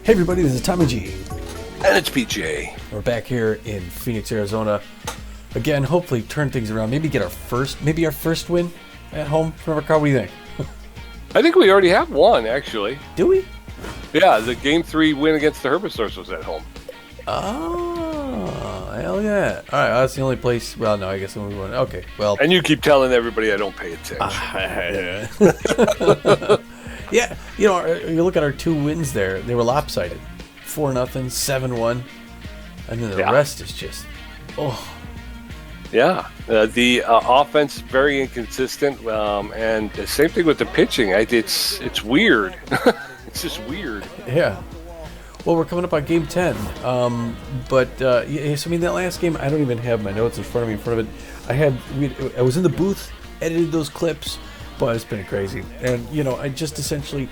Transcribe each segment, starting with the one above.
Hey everybody, this is Tommy G. And it's PJ. We're back here in Phoenix, Arizona. Again, hopefully turn things around. Maybe get our first win at home for our car. What do you think? I think we already have one, actually. Do we? Yeah, the Game 3 win against the Herbivores was at home. Oh, hell yeah. All right, that's the only place. Well, no, I guess we won. Okay, well. And you keep telling everybody I don't pay attention. Yeah, you know, you look at our two wins there, they were lopsided. 4-0, 7-1, and then the rest is just, Yeah, the offense very inconsistent, and the same thing with the pitching. It's weird. It's just weird. Yeah. Well, we're coming up on Game 10, but so I mean that last game, I don't even have my notes in front of me. I was in the booth, edited those clips. But it's been crazy, and you know, I just essentially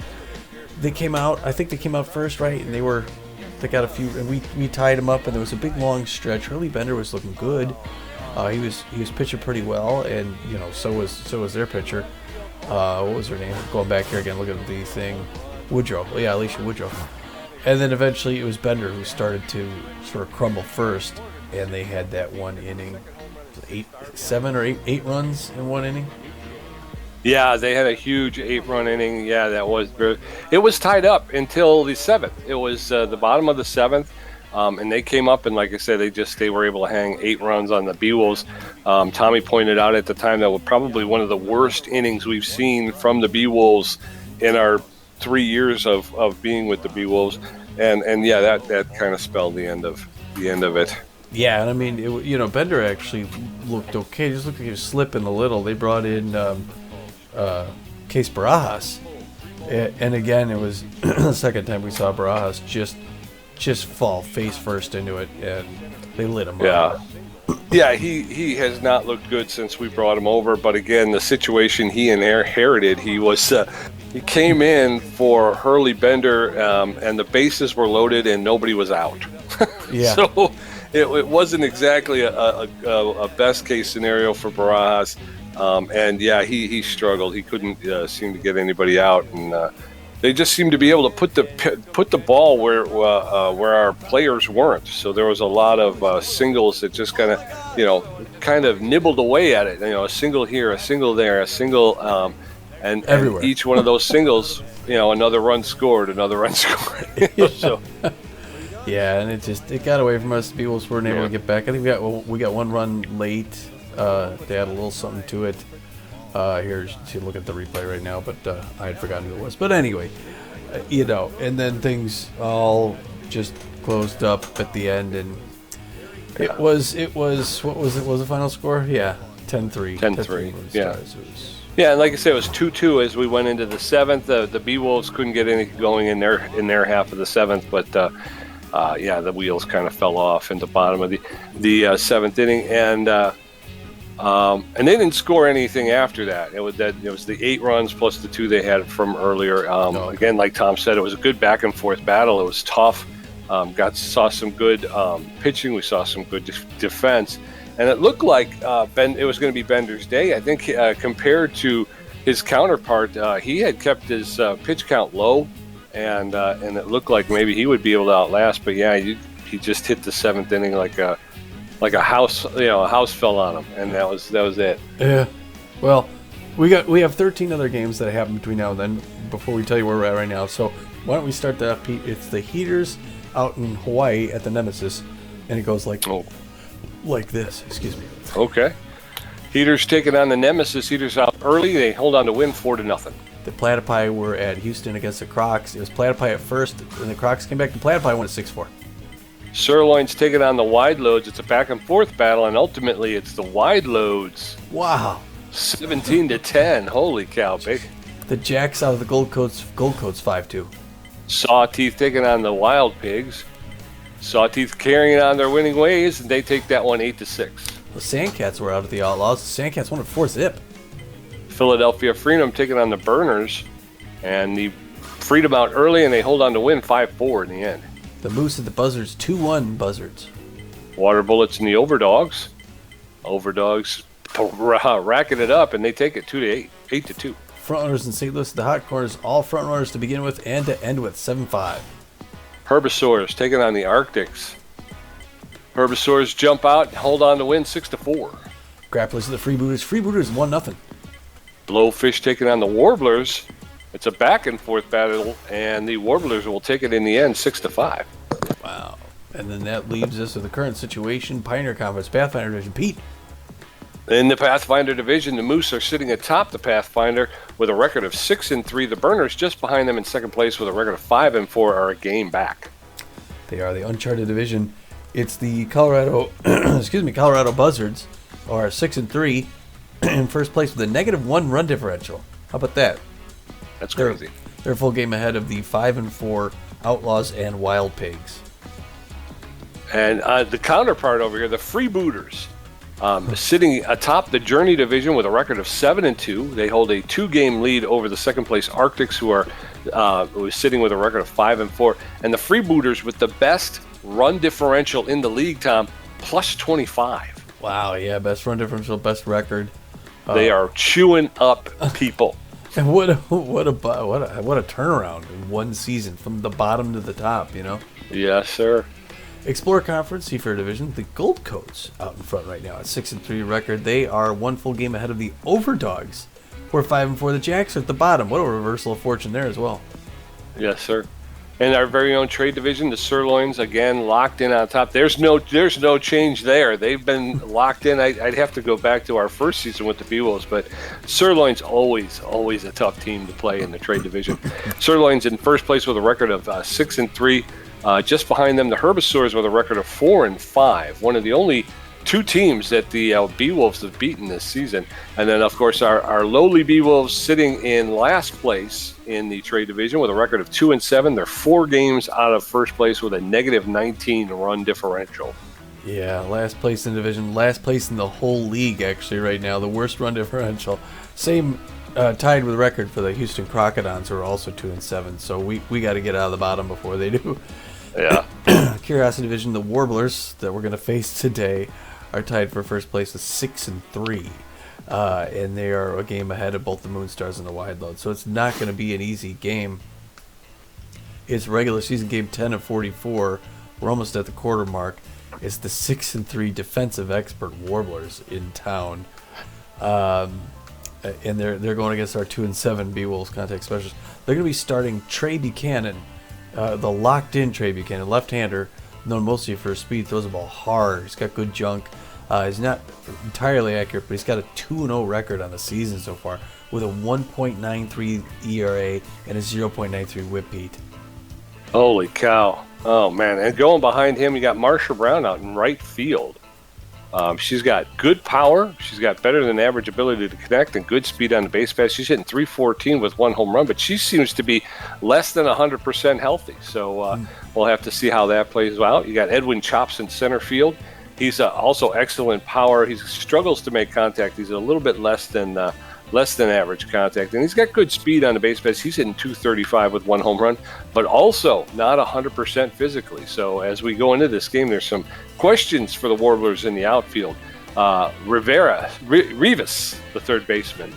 they came out. I think they came out first, right? And they got a few, and we tied them up, and there was a big long stretch. Hurley Bender was looking good. He was pitching pretty well, and you know, so was their pitcher. What was her name? Going back here again, look at the thing. Woodrow. Well, yeah, Alicia Woodrow. And then eventually it was Bender who started to sort of crumble first, and they had that one inning, 8 runs in one inning. Yeah, they had a huge 8-run inning. Yeah, it was tied up until the 7th. It was the bottom of the 7th, and they came up, and like I said, they were able to hang 8 runs on the Beewolves. Tommy pointed out at the time that was probably one of the worst innings we've seen from the Beewolves in our 3 years of being with the Beewolves, and yeah, that kind of spelled the end of it. Yeah, and I mean, Bender actually looked okay. Just looked like he was slipping a little. They brought in Case Barajas, and again, it was the second time we saw Barajas just fall face first into it, and they lit him up. Yeah, he has not looked good since we brought him over. But again, the situation he inherited, he came in for Hurley Bender, and the bases were loaded and nobody was out. Yeah. So it wasn't exactly a best case scenario for Barajas. And yeah, he struggled. He couldn't seem to get anybody out, and they just seemed to be able to put the ball where our players weren't. So there was a lot of singles that just kind of nibbled away at it. A single here, a single there, a single, and each one of those singles, another run scored. So. Yeah, and it got away from us. The Beewolves weren't able to get back. I think we got one run late. They had a little something to it. Here to look at the replay right now, but I had forgotten who it was. But anyway, and then things all just closed up at the end, and it was what was it? Was the final score? Yeah, 10-3. 10-3. Yeah. Yeah, and like I said, it was 2-2 as we went into the 7th. The Beewolves couldn't get anything going in their half of the 7th, but the wheels kind of fell off in the bottom of the 7th inning, and they didn't score anything after that. It was the 8 runs plus the 2 they had from earlier. Again, like Tom said, it was a good back and forth battle. It was tough. Saw some good pitching. We saw some good defense, and it looked like it was going to be Bender's day. I think compared to his counterpart, he had kept his pitch count low, and it looked like maybe he would be able to outlast. But yeah, he just hit the 7th inning like a house, a house fell on him, and that was it. Yeah. Well, we have 13 other games that happen between now and then. Before we tell you where we're at right now, so why don't we start the FP? It's the Heaters out in Hawaii at the Nemesis, and it goes like this. Excuse me. Okay. Heaters taking on the Nemesis. Heaters out early. They hold on to win 4-0. The Platypi were at Houston against the Crocs. It was Platypi at first, and the Crocs came back. The Platypi went 6-4. Sirloin's taking on the Wide Loads. It's a back and forth battle, and ultimately it's the Wide Loads. Wow. 17-10. Holy cow, big. The Jacks out of the Gold Coats 5-2. Sawteeth taking on the Wild Pigs. Sawteeth carrying on their winning ways, and they take that one 8-6. The Sandcats were out at the Outlaws. The Sandcats won at 4-zip. Philadelphia Freedom taking on the Burners, and the Freedom out early, and they hold on to win 5-4 in the end. The Moose and the Buzzards 2-1 Buzzards. Water Bullets and the Overdogs. Overdogs racking it up, and they take it 8-2. Frontrunners in St. Louis, the Hot Corners, all front runners to begin with and to end with 7-5. Herbisaurs taking on the Arctics. Herbisaurs jump out and hold on to win 6-4. Grapplers to the Freebooters. Freebooters 1-0. Blowfish taking on the Warblers. It's a back-and-forth battle, and the Warblers will take it in the end 6-5. Wow. And then that leaves us with the current situation. Pioneer Conference, Pathfinder Division. Pete. In the Pathfinder Division, the Moose are sitting atop the Pathfinder with a record of 6-3. The Burners just behind them in second place with a record of 5-4 are a game back. They are the Uncharted Division. It's the Colorado Buzzards are 6-3 in first place with a -1 run differential. How about that? That's crazy. They're a full game ahead of the 5-4 Outlaws and Wild Pigs. And the counterpart over here, the Freebooters, sitting atop the Journey Division with a record of 7-2. They hold a 2-game lead over the second place Arctics, who are sitting with a record of 5-4. And the Freebooters with the best run differential in the league, Tom, plus 25. Wow, yeah, best run differential, best record. They are chewing up people. And what a turnaround in one season from the bottom to the top, you know? Yes, sir. Explorer Conference, Seafarer Division, the Gold Coats out in front right now at 6-3 record. They are one full game ahead of the Overdogs, who are 5-4. The Jacks are at the bottom. What a reversal of fortune there as well. Yes, sir. And our very own Trade Division, the Sirloins, again locked in on top. There's no change there. They've been locked in. I'd have to go back to our first season with the Beewolves, but Sirloins always a tough team to play in the Trade Division. Sirloins in first place with a record of 6-3. Just behind them, the Herbisaurs with a record of 4-5. One of the only two teams that the Beewolves have beaten this season. And then, of course, our lowly Beewolves sitting in last place in the Trade Division with a record of 2-7. They're 4 games out of first place with a -19 run differential. Yeah, last place in the division, last place in the whole league, actually, right now. The worst run differential. Same tied with record for the Houston Crocodons, who are also 2-7. So we got to get out of the bottom before they do. Yeah. Curiosity Division, the Warblers that we're going to face today are tied for first place with 6-3. And they are a game ahead of both the Moonstars and the Wide Load. So it's not going to be an easy game. It's regular season game 10 of 44. We're almost at the quarter mark. It's the 6-3 defensive expert Warblers in town. And they're going against our 2-7 Beewolves contact specialists. They're going to be starting Trey Buchanan, the locked-in Trey Buchanan, left-hander, known mostly for his speed, throws the ball hard. He's got good junk. He's not entirely accurate, but he's got a 2-0 record on the season so far with a 1.93 ERA and a 0.93 whip beat. Holy cow. Oh, man. And going behind him, you got Marcia Brown out in right field. She's got good power. She's got better than average ability to connect and good speed on the base pass. She's hitting .314 with 1 home run, but she seems to be less than 100% healthy. So we'll have to see how that plays out. You got Edwin Chops in center field. He's also excellent power. He struggles to make contact. He's a little bit less than average contact, and he's got good speed on the base pass. He's hitting .235 with 1 home run, but also not 100% physically. So as we go into this game, there's some questions for the Warblers in the outfield. Rivas, the third baseman,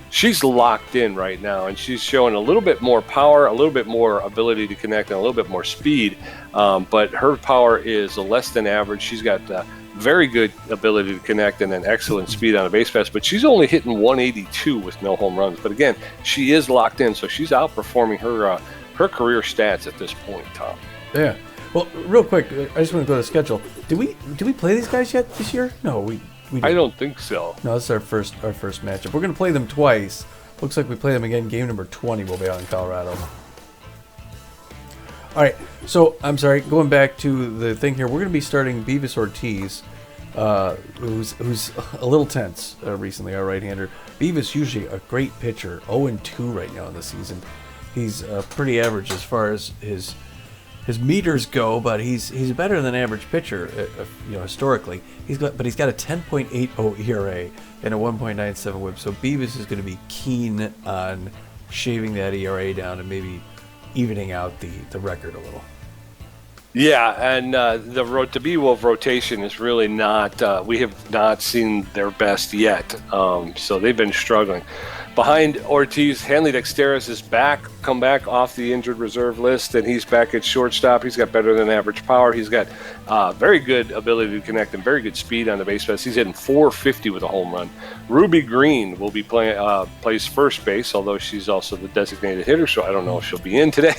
she's locked in right now, and she's showing a little bit more power, a little bit more ability to connect, and a little bit more speed. But her power is less than average. She's got very good ability to connect and an excellent speed on a base pass, but she's only hitting 182 with no home runs. But again, she is locked in, so she's outperforming her career stats at this point, Tom. Yeah. Well, real quick, I just want to go to the schedule. Do we play these guys yet this year? No, we I don't think so. No, this is our first matchup. We're going to play them twice. Looks like we play them again. Game number 20 will be out in Colorado. All right, so I'm sorry, going back to the thing here, we're going to be starting Bevis Ortiz, who's a little tense recently, our right-hander. Bevis, usually a great pitcher, 0-2 right now in the season. He's pretty average as far as his meters go, but he's better than average pitcher, historically. He's got a 10.80 ERA and a 1.97 WHIP. So Bevis is going to be keen on shaving that ERA down and maybe evening out the record a little. Yeah, and the Beewolf rotation is really not. We have not seen their best yet. So they've been struggling. Behind Ortiz, Hanley Dexteris is come back off the injured reserve list, and he's back at shortstop. He's got better than average power. He's got very good ability to connect and very good speed on the base paths. He's hitting 450 with a home run. Ruby Green will be plays first base, although she's also the designated hitter, so I don't know if she'll be in today.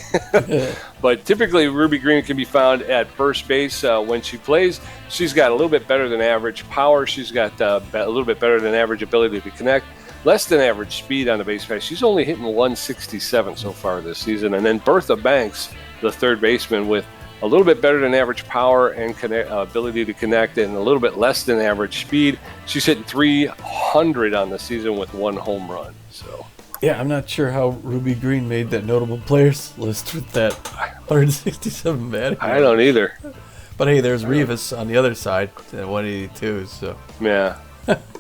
But typically, Ruby Green can be found at first base when she plays. She's got a little bit better than average power. She's got a little bit better than average ability to connect. Less than average speed on the base path. She's only hitting 167 so far this season. And then Bertha Banks, the third baseman, with a little bit better than average power and ability to connect, and a little bit less than average speed. She's hitting 300 on the season with 1 home run. So yeah, I'm not sure how Ruby Green made that notable players list with that 167 batting. I don't either. But hey, there's Rivas on the other side at 182. So yeah.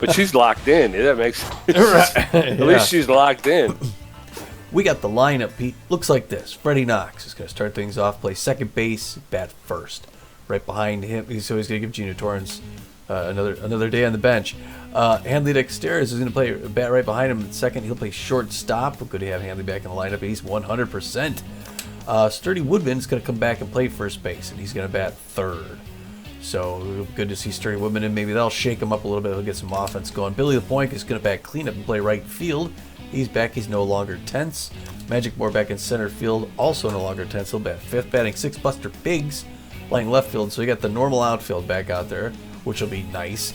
But she's locked in. That makes at least she's locked in. We got the lineup, Pete. Looks like this. Freddie Knox is going to start things off, play second base, bat first. Right behind him, so he's going to give Gina Torrance another day on the bench. Hanley Dexteris is going to play bat right behind him in second. He'll play shortstop. Good to have Hanley back in the lineup. He's 100%. Sturdy Woodman is going to come back and play first base, and he's going to bat third. So good to see Sturdy Woodman, and maybe that'll shake him up a little bit. He'll get some offense going. Billy LaPointe is going to bat cleanup and play right field. He's back. He's no longer tense. Magic Moore back in center field, also no longer tense. He'll bat fifth. Batting sixth, Buster Biggs playing left field. So you got the normal outfield back out there, which will be nice.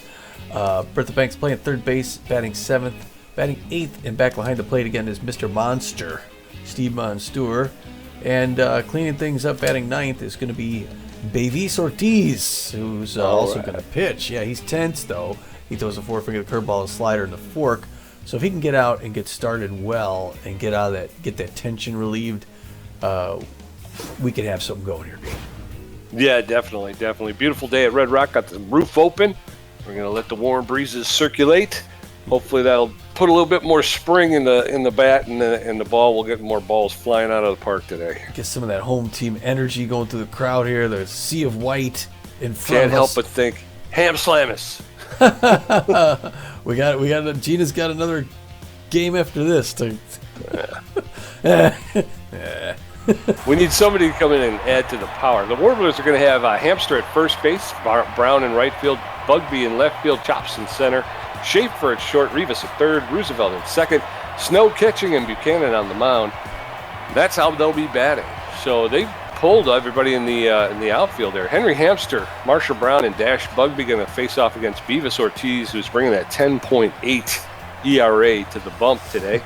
Bertha Banks playing third base, batting seventh. Batting eighth and back behind the plate again is Mr. Monster, Steve Monster. And cleaning things up, batting ninth, is going to be Bevis Ortiz, who's also going to pitch. Yeah, he's tense, though. He throws a four-finger curveball, a slider, and a fork. So if he can get out and get started well and get out of that, get that tension relieved, we could have something going here, Pete. Yeah, definitely. Beautiful day at Red Rock. Got the roof open. We're going to let the warm breezes circulate. Hopefully that'll put a little bit more spring in the bat and the ball. We'll get more balls flying out of the park today. Get some of that home team energy going through the crowd here. There's a sea of white in front Can't of help us. but think, ham slamus. we got Gina's got another game after this. We need somebody to come in and add to the power. The Warblers are going to have Hamster at first base, Brown in right field, Bugby in left field, Chops in center, Schaefer at short, Rivas at third, Roosevelt in second, Snow catching, and Buchanan on the mound. That's how they'll be batting. So they pulled everybody in the outfield there. Henry Hamster, Marcia Brown, and Dash Bugby going to face off against Bevis Ortiz, who's bringing that 10.8 ERA to the bump today.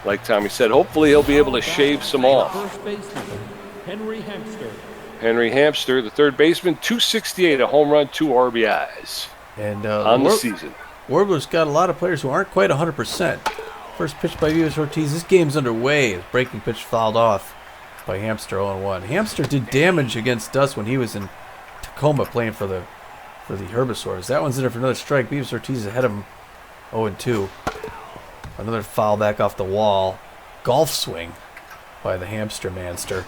Like Tommy said, hopefully he'll be able to shave some off. First baseman, Henry Hamster. Henry Hamster, the third baseman, 268, a home run, 2 RBIs and on the season. Warblers got a lot of players who aren't quite 100%. First pitch by Bevis Ortiz. This game's underway. His breaking pitch fouled off by Hamster 0-1. Hamster did damage against us when he was in Tacoma playing for the Herbivores. That one's in there for another strike. Bevis Ortiz ahead of him 0-2. Another foul back off the wall. Golf swing by the Hamster Manster.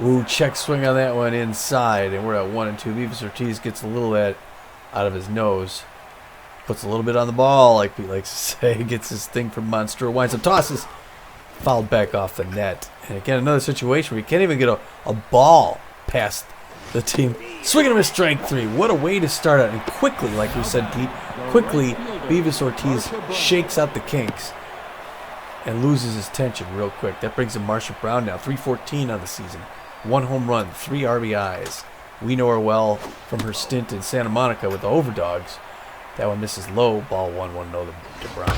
Ooh, check swing on that one inside, and we're at 1-2. Bevis Ortiz gets a little of that out of his nose. Puts a little bit on the ball, like Pete likes to say. Gets his thing from Monster. Winds up, tosses. Fouled back off the net. And again, another situation where you can't even get a ball past the team. Swinging him a strike 3. What a way to start out. And quickly, like we said, Pete, quickly, Bevis Ortiz shakes out the kinks and loses his tension real quick. That brings him Marcia Brown now, 314 on the season. 1 home run, 3 RBIs. We know her well from her stint in Santa Monica with the Overdogs. That one misses low. Ball 1-1 no to Brown.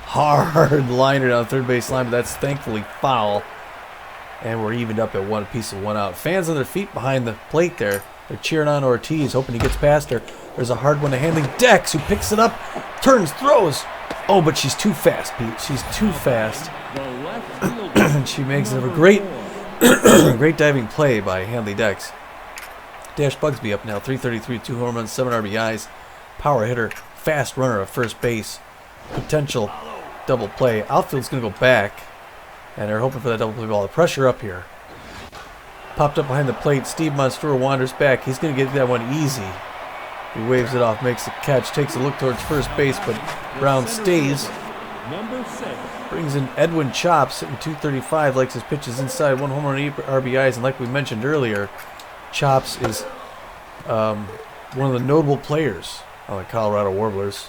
Hard liner down third base line, but that's thankfully foul. And we're evened up at 1 apiece and 1 out. Fans on their feet behind the plate there. They're cheering on Ortiz, hoping he gets past her. There's a hard one to handling. Dex, who picks it up, turns, throws. Oh, but she's too fast, Pete. She's too fast. And she makes it a great diving play by Hanley Dex. Dash Bugsby up now, 333, 2 home runs, 7 RBIs. Power hitter, fast runner at first base. Potential double play. Outfield's going to go back, and they're hoping for that double play ball. The pressure up here. Popped up behind the plate. Steve Monster wanders back. He's going to get that one easy. He waves it off, makes the catch, takes a look towards first base, but Brown stays Number 6. Brings in Edwin Chops, hitting 235, likes his pitches inside, 1 home run, 8 RBIs, and like we mentioned earlier, Chops is one of the notable players on the Colorado Warblers.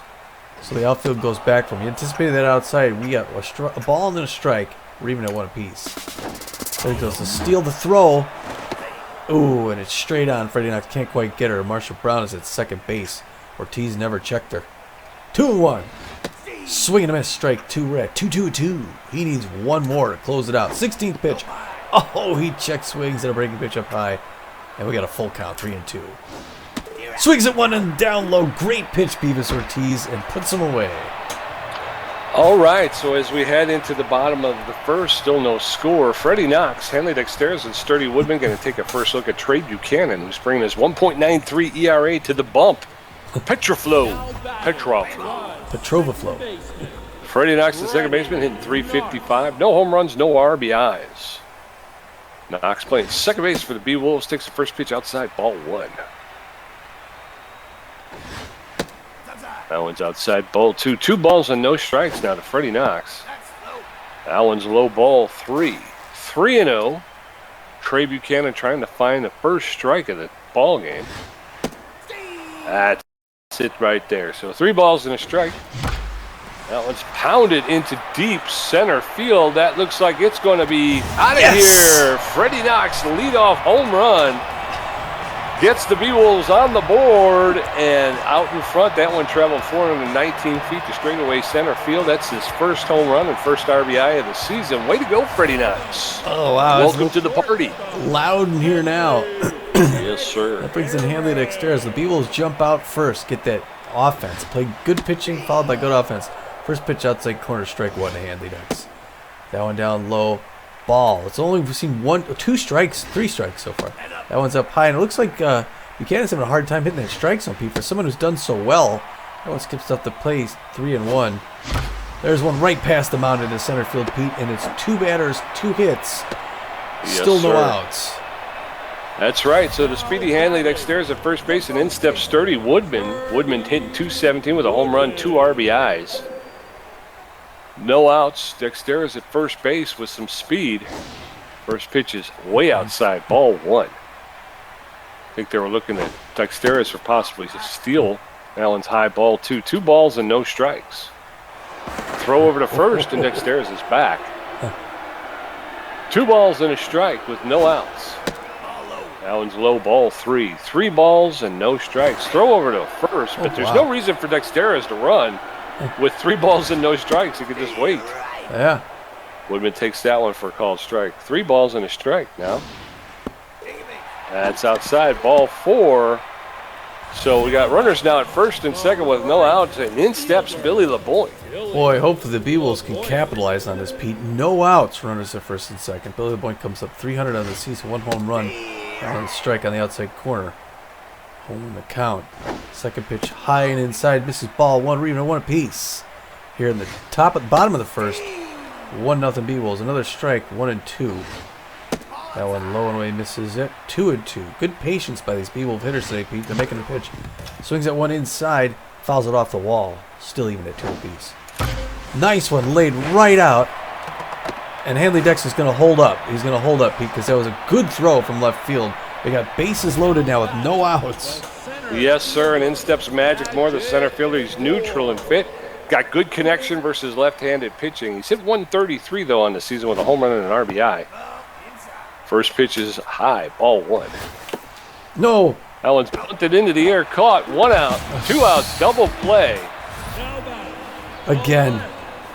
So the outfield goes back from. You anticipated that outside. We got a ball and then a strike. We're even at 1 apiece. There he goes to steal the throw. Ooh, and it's straight on. Freddie Knox can't quite get her. Marcia Brown is at second base. Ortiz never checked her. 2-1. Swing and a miss. Strike 2. We're at 2-2-2. He needs 1 more to close it out. 16th pitch. Oh, he check swings at a breaking pitch up high. And we got a full count. 3-2. Swings at 1 and down low. Great pitch, Bevis Ortiz, and puts him away. All right, so as we head into the bottom of the first, still no score. Freddie Knox, Henley Dexteris, and Sturdy Woodman going to take a first look at Trey Buchanan, who's bringing his 1.93 ERA to the bump. Petrovaflow. Freddie Knox, the second baseman, hitting .355. No home runs, no RBIs. Knox playing second base for the Beewolves, takes the first pitch outside, ball 1. That one's outside, ball 2. 2 balls and no strikes now to Freddie Knox. That one's low, ball 3. 3-0. Trey Buchanan trying to find the first strike of the ball game. That's it right there. So 3 balls and a strike. That one's pounded into deep center field. That looks like it's going to be out of here. Freddie Knox, leadoff home run. Gets the Beewolves on the board and out in front. That one traveled 419 feet to straightaway center field. That's his first home run and first RBI of the season. Way to go, Freddie Knox. Oh, wow. Welcome to the party. Loud in here now. Yes, sir. That brings in Hanley Dexteris. The Beewolves jump out first, get that offense. Play good pitching, followed by good offense. First pitch outside corner, strike 1 to Hanley Dex. That one down low. Ball. It's only we've seen 3 strikes so far. That one's up high, and it looks like Buchanan's having a hard time hitting that strike zone, Pete. For someone who's done so well, that one skips up the plate. 3-1. There's one right past the mound into center field, Pete, and it's 2 batters, 2 hits, still no outs. That's right. So the speedy Hanley Dexteris at first base, and in steps Sturdy Woodman. Woodman hitting .217 with a home run, 2 RBIs. No outs. Dexteris at first base with some speed. First pitch is way outside. Ball 1. I think they were looking at Dexteris for possibly a steal. Allen's high, ball 2. 2 balls and no strikes. Throw over to first, and Dexteris is back. 2 balls and a strike with no outs. Allen's low, ball 3. 3 balls and no strikes. Throw over to first, but there's no reason for Dexteris to run. With 3 balls and no strikes, he could just wait. Yeah. Woodman takes that one for a called strike. 3 balls and a strike now. That's outside, ball 4. So we got runners now at first and second with no outs, and in steps Billy LeBoy. Boy, hopefully the Beewolves can capitalize on this, Pete. No outs, runners at first and second. Billy LeBoy comes up 300 on the season, 1 home run, on strike on the outside corner. Home the count. Second pitch high and inside, misses ball 1. We're even at 1 apiece. Here in the bottom of the first, 1-0 Beewolves. Another strike, 1-2. That one low and away, misses it. 2-2. Good patience by these Beewolf hitters today, Pete. They're making the pitch. Swings at 1 inside, fouls it off the wall. Still even at 2 apiece. Nice one, laid right out. And Hanley Dex is going to hold up. He's going to hold up, Pete, because that was a good throw from left field. They got bases loaded now with no outs. Yes, sir, and in steps Magic Moore, the center fielder. He's neutral and fit. Got good connection versus left-handed pitching. He's hit 133, though, on the season with a home run and an RBI. First pitch is high, ball 1. No. That one's punted into the air, caught. 1 out, 2 outs, double play. Again.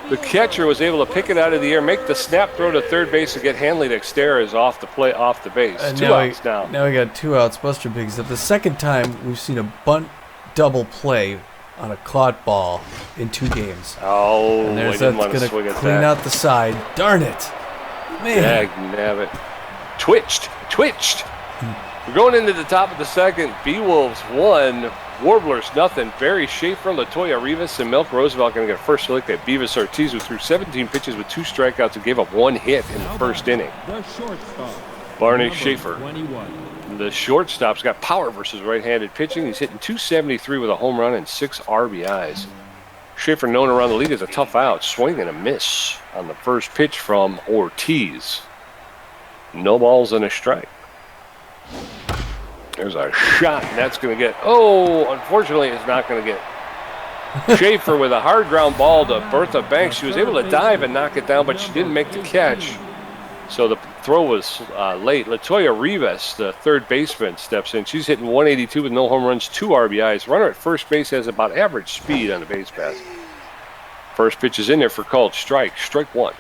The catcher was able to pick it out of the air, make the snap throw to third base, and get Hanley Dexteris off the base. 2 outs now. Now we got 2 outs. Buster Biggs. At the second time we've seen a bunt double play on a caught ball in 2 games. Oh, and I didn't want to swing at that. Clean out the side. Darn it. Man. Dagnabbit. Twitched. We're going into the top of the second. Beewolves 1, Warblers nothing. Barry Schaefer, Latoya Rivas, and Milk Roosevelt going to get a first look at Bevis Ortiz, who threw 17 pitches with 2 strikeouts and gave up 1 hit in the first inning. The shortstop, Barney Schaefer. 21. The shortstop's got power versus right-handed pitching. He's hitting .273 with a home run and 6 RBIs. Schaefer, known around the league as a tough out, swing and a miss on the first pitch from Ortiz. No balls and a strike. There's a shot, and that's going to get, unfortunately, it's not going to get. Schaefer with a hard ground ball to Bertha Banks. She was able to dive and knock it down, but she didn't make the catch. So the throw was late. Latoya Rivas, the third baseman, steps in. She's hitting 182 with no home runs, 2 RBIs. Runner at first base has about average speed on the base pass. First pitch is in there for called strike. Strike 1.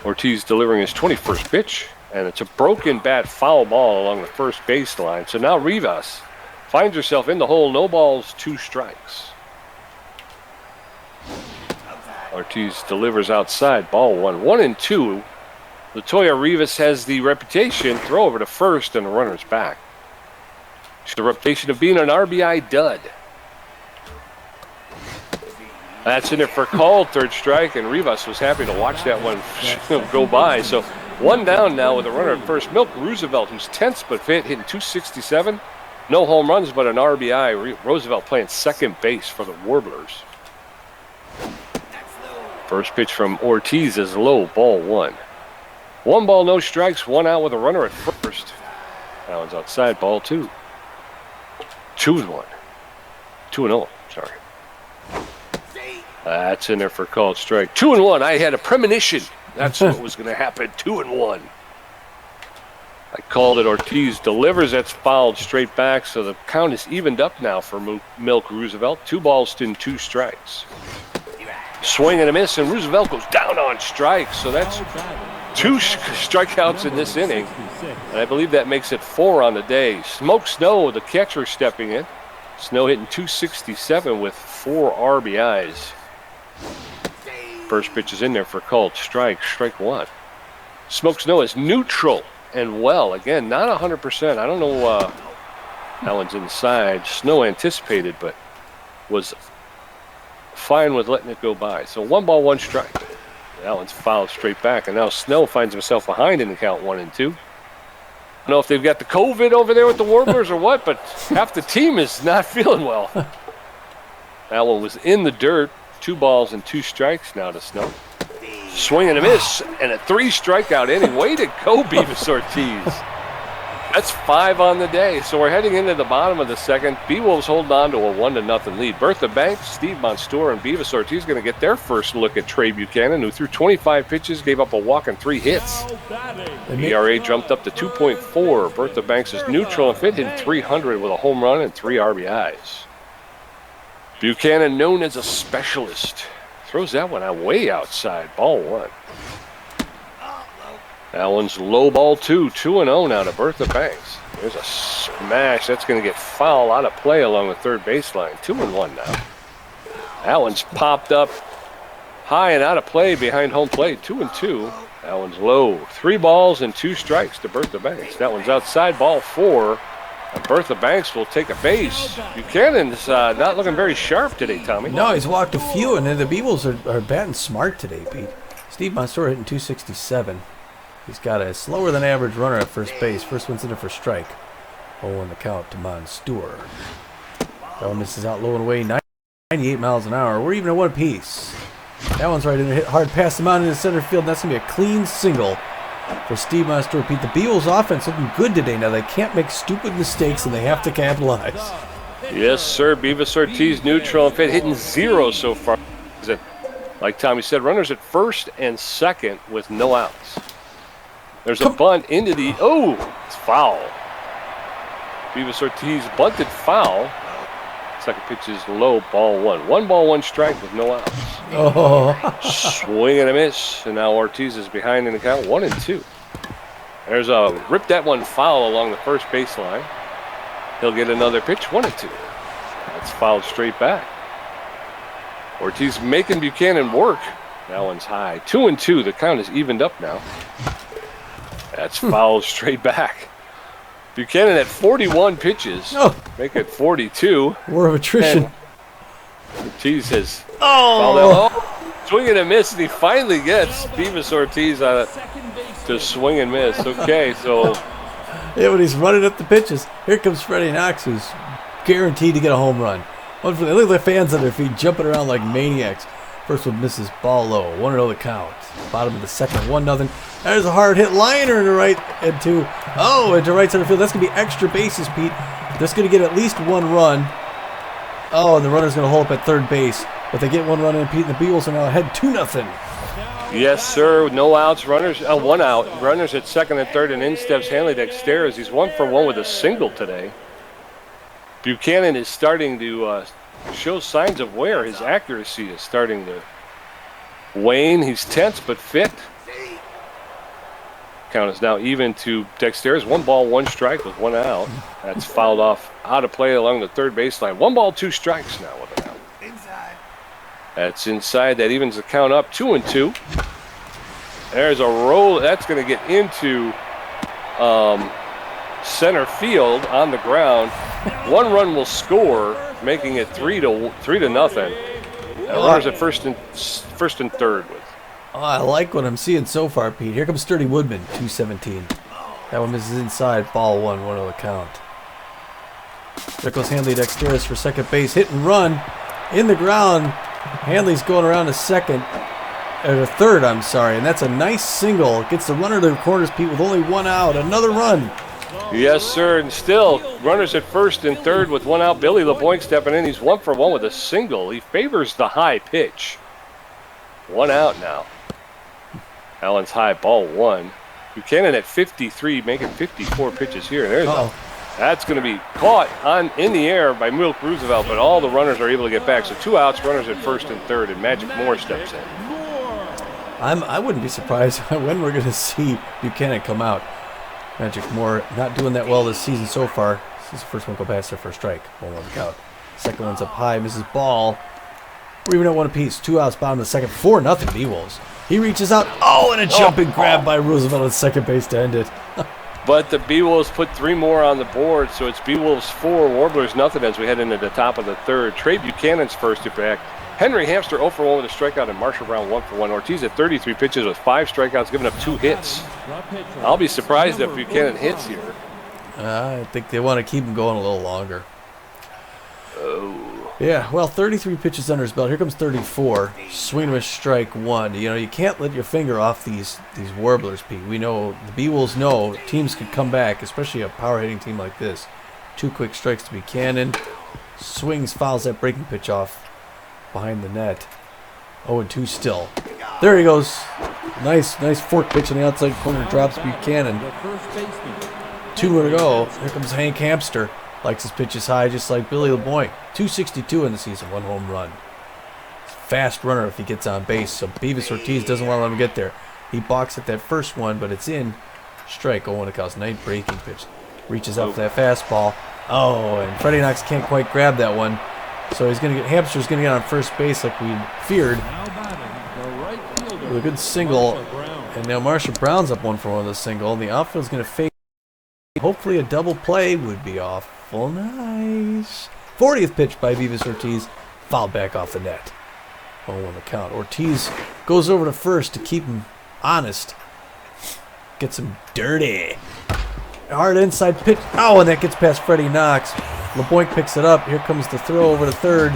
Ortiz delivering his 21st pitch, and it's a broken bat foul ball along the first baseline. So now Rivas finds herself in the hole. No balls, 2 strikes. Ortiz delivers outside, ball 1. 1-2. Latoya Rivas has the reputation, throw over to first, and the runner's back. She's the reputation of being an RBI dud. That's in there for called, third strike, and Rivas was happy to watch that one go by. So 1 down now with a runner at first. Milk Roosevelt, who's tense but fit, hitting 267. No home runs, but an RBI. Roosevelt playing second base for the Warblers. First pitch from Ortiz is low, ball 1. 1 ball, no strikes, 1 out with a runner at first. That one's outside, ball 2. 2-1. 2-0, sorry. That's in there for called strike. 2-1. I had a premonition. That's what was going to happen. 2-1. I called it. Ortiz delivers. That's fouled straight back. So the count is evened up now for Milk Roosevelt. 2 balls to 2 strikes. Swing and a miss, and Roosevelt goes down on strikes. So that's 2 strikeouts in this inning. And I believe that makes it 4 on the day. Smoke Snow, the catcher, stepping in. Snow hitting 267 with 4 RBIs. First pitch is in there for called strike. Strike 1. Smoke Snow is neutral and well. Again, not 100%. I don't know. That one's inside. Snow anticipated, but was fine with letting it go by. So 1 ball, 1 strike. That one's fouled straight back. And now Snow finds himself behind in the count 1-2. I don't know if they've got the COVID over there with the Warblers or what, but half the team is not feeling well. That one was in the dirt. 2 balls and 2 strikes now to Snow. Swing and a miss, and a 3 strikeout inning. Way to go, Bevis Ortiz. That's 5 on the day. So we're heading into the bottom of the second. Beewolves hold on to a 1-0 lead. Bertha Banks, Steve Monstour, and Bevis Ortiz going to get their first look at Trey Buchanan, who threw 25 pitches, gave up a walk and 3 hits. ERA jumped up to 2.4. Bertha Banks is neutral and fit, hitting 300 with a home run and 3 RBIs. Buchanan, known as a specialist, throws that one out way outside. Ball 1. That one's low, ball 2. 2-0 now to Bertha Banks. There's a smash. That's going to get foul out of play along the third baseline. 2-1 now. That one's popped up high and out of play behind home plate. 2-2. That one's low. 3 balls and 2 strikes to Bertha Banks. That one's outside, ball 4. And Bertha Banks will take a base. Buchanan's not looking very sharp today, Tommy. No, he's walked a few, and then the Beewolves are batting smart today, Pete. Steve Monstour hitting 267. He's got a slower than average runner at first base. First one's in there for strike. 0 the count to Monstour. That one misses out low and away, 98 miles an hour. We're even at 1 apiece. That one's right in there, hit hard past the mound into center field. And that's going to be a clean single for Steve Monstour. Pete, the Beewolves offense looking good today. Now they can't make stupid mistakes, and they have to capitalize. Yes, sir. Bevis Ortiz neutral and fit, hitting 0 so far. Like Tommy said, runners at first and second with no outs. There's a bunt into the... it's foul. Bevis Ortiz bunted foul. Second pitch is low, ball 1. 1 ball, 1 strike with no outs. Swing and a miss. And now Ortiz is behind in the count, 1-2. There's a rip that one foul along the first baseline. He'll get another pitch, 1-2. That's fouled straight back. Ortiz making Buchanan work. That one's high. 2-2. The count is evened up now. That's fouled straight back. Buchanan at 41 pitches. Make it 42. War of attrition. And Ortiz has fouled out. Swing and a miss, and he finally gets Bevis Ortiz to swing and miss. Okay, so... Yeah, when he's running up the pitches, here comes Freddie Knox, who's guaranteed to get a home run. Look at the fans on their feet jumping around like maniacs. First one misses, ball low. 1-0 the count. Bottom of the second, 1-0. There's a hard hit liner to right and to right center field. That's going to be extra bases, Pete. That's going to get at least one run. Oh, and the runner's going to hold up at third base. But they get one run in, Pete, and the Beewolves are now ahead 2-0. Yes, sir. No outs. Runners, one out. Runners at second and third, and in steps Hanley Dexteris. He's 1 for 1 with a single today. Buchanan is starting to show signs of wear. His accuracy is starting to wane. He's tense but fit. Count is now even to Dexteris. 1 ball, 1 strike with 1 out. That's fouled off out of play along the third baseline. 1 ball, 2 strikes now with an out. That's inside. That evens the count up 2-2. There's a roll. That's going to get into center field on the ground. 1 run will score, making it 3-0. Runners at first and third with. Oh, I like what I'm seeing so far, Pete. Here comes Sturdy Woodman, 217. That one misses inside. Ball 1-1 the count. There goes Hanley Dexteris for second base. Hit and run in the ground. Hanley's going around to third, I'm sorry, and that's a nice single. Gets the runner to the corners, Pete, with only 1 out. Another run. Yes, sir, and still runners at first and third with 1 out. Billy LeBoink stepping in. He's 1 for 1 with a single. He favors the high pitch. 1 out now. Allen's high, ball 1. Buchanan at 53, making 54 pitches here. That's going to be caught in the air by Milk Roosevelt, but all the runners are able to get back. So 2 outs, runners at first and third, and Magic Moore steps in. I wouldn't be surprised when we're going to see Buchanan come out. Magic Moore not doing that well this season so far. This is the first one go past there for a strike. 1-1 count. Second one's up high, misses ball. We're even at 1 apiece. 2 outs, bottom of the second. 4-0 Beewolves. He reaches out. And a jumping grab by Roosevelt at second base to end it. But the Beewolves put 3 more on the board, so it's Beewolves 4, Warblers nothing as we head into the top of the third. Trey Buchanan's first at bat. Henry Hamster 0 for 1 with a strikeout, and Marcia Brown 1 for 1. Ortiz at 33 pitches with 5 strikeouts, giving up 2 hits. I'll be surprised if Buchanan hits here. I think they want to keep him going a little longer. Yeah, well, 33 pitches under his belt. Here comes 34. Swing and a strike 1. You can't let your finger off these Warblers, Pete. We know, the Beewolves know teams can come back, especially a power-hitting team like this. 2 quick strikes to Buchanan. Swings, fouls that breaking pitch off behind the net. 0-2 still. There he goes. Nice fork pitch on the outside corner. Drops Buchanan. 2 more to go. Here comes Hank Hamster. Likes his pitches high, just like Billy LeBoink. 262 in the season, 1 home run. Fast runner if he gets on base, so Bevis Ortiz doesn't want to let him get there. He balks at that first one, but it's in. Strike, 0-1 accounts. Nice breaking pitch. Reaches up for that fastball. And Freddie Knox can't quite grab that one. So Hamster's going to get on first base like we feared. With a good single. And now Marcia Brown's up 1 for 1 with a single. And the outfield's going to fake. Hopefully a double play would be awful nice. 40th pitch by Bevis Ortiz. Fouled back off the net. 0-1 the count. Ortiz goes over to first to keep him honest. Gets him dirty. Hard inside pitch. And that gets past Freddie Knox. LeBoink picks it up. Here comes the throw over to third.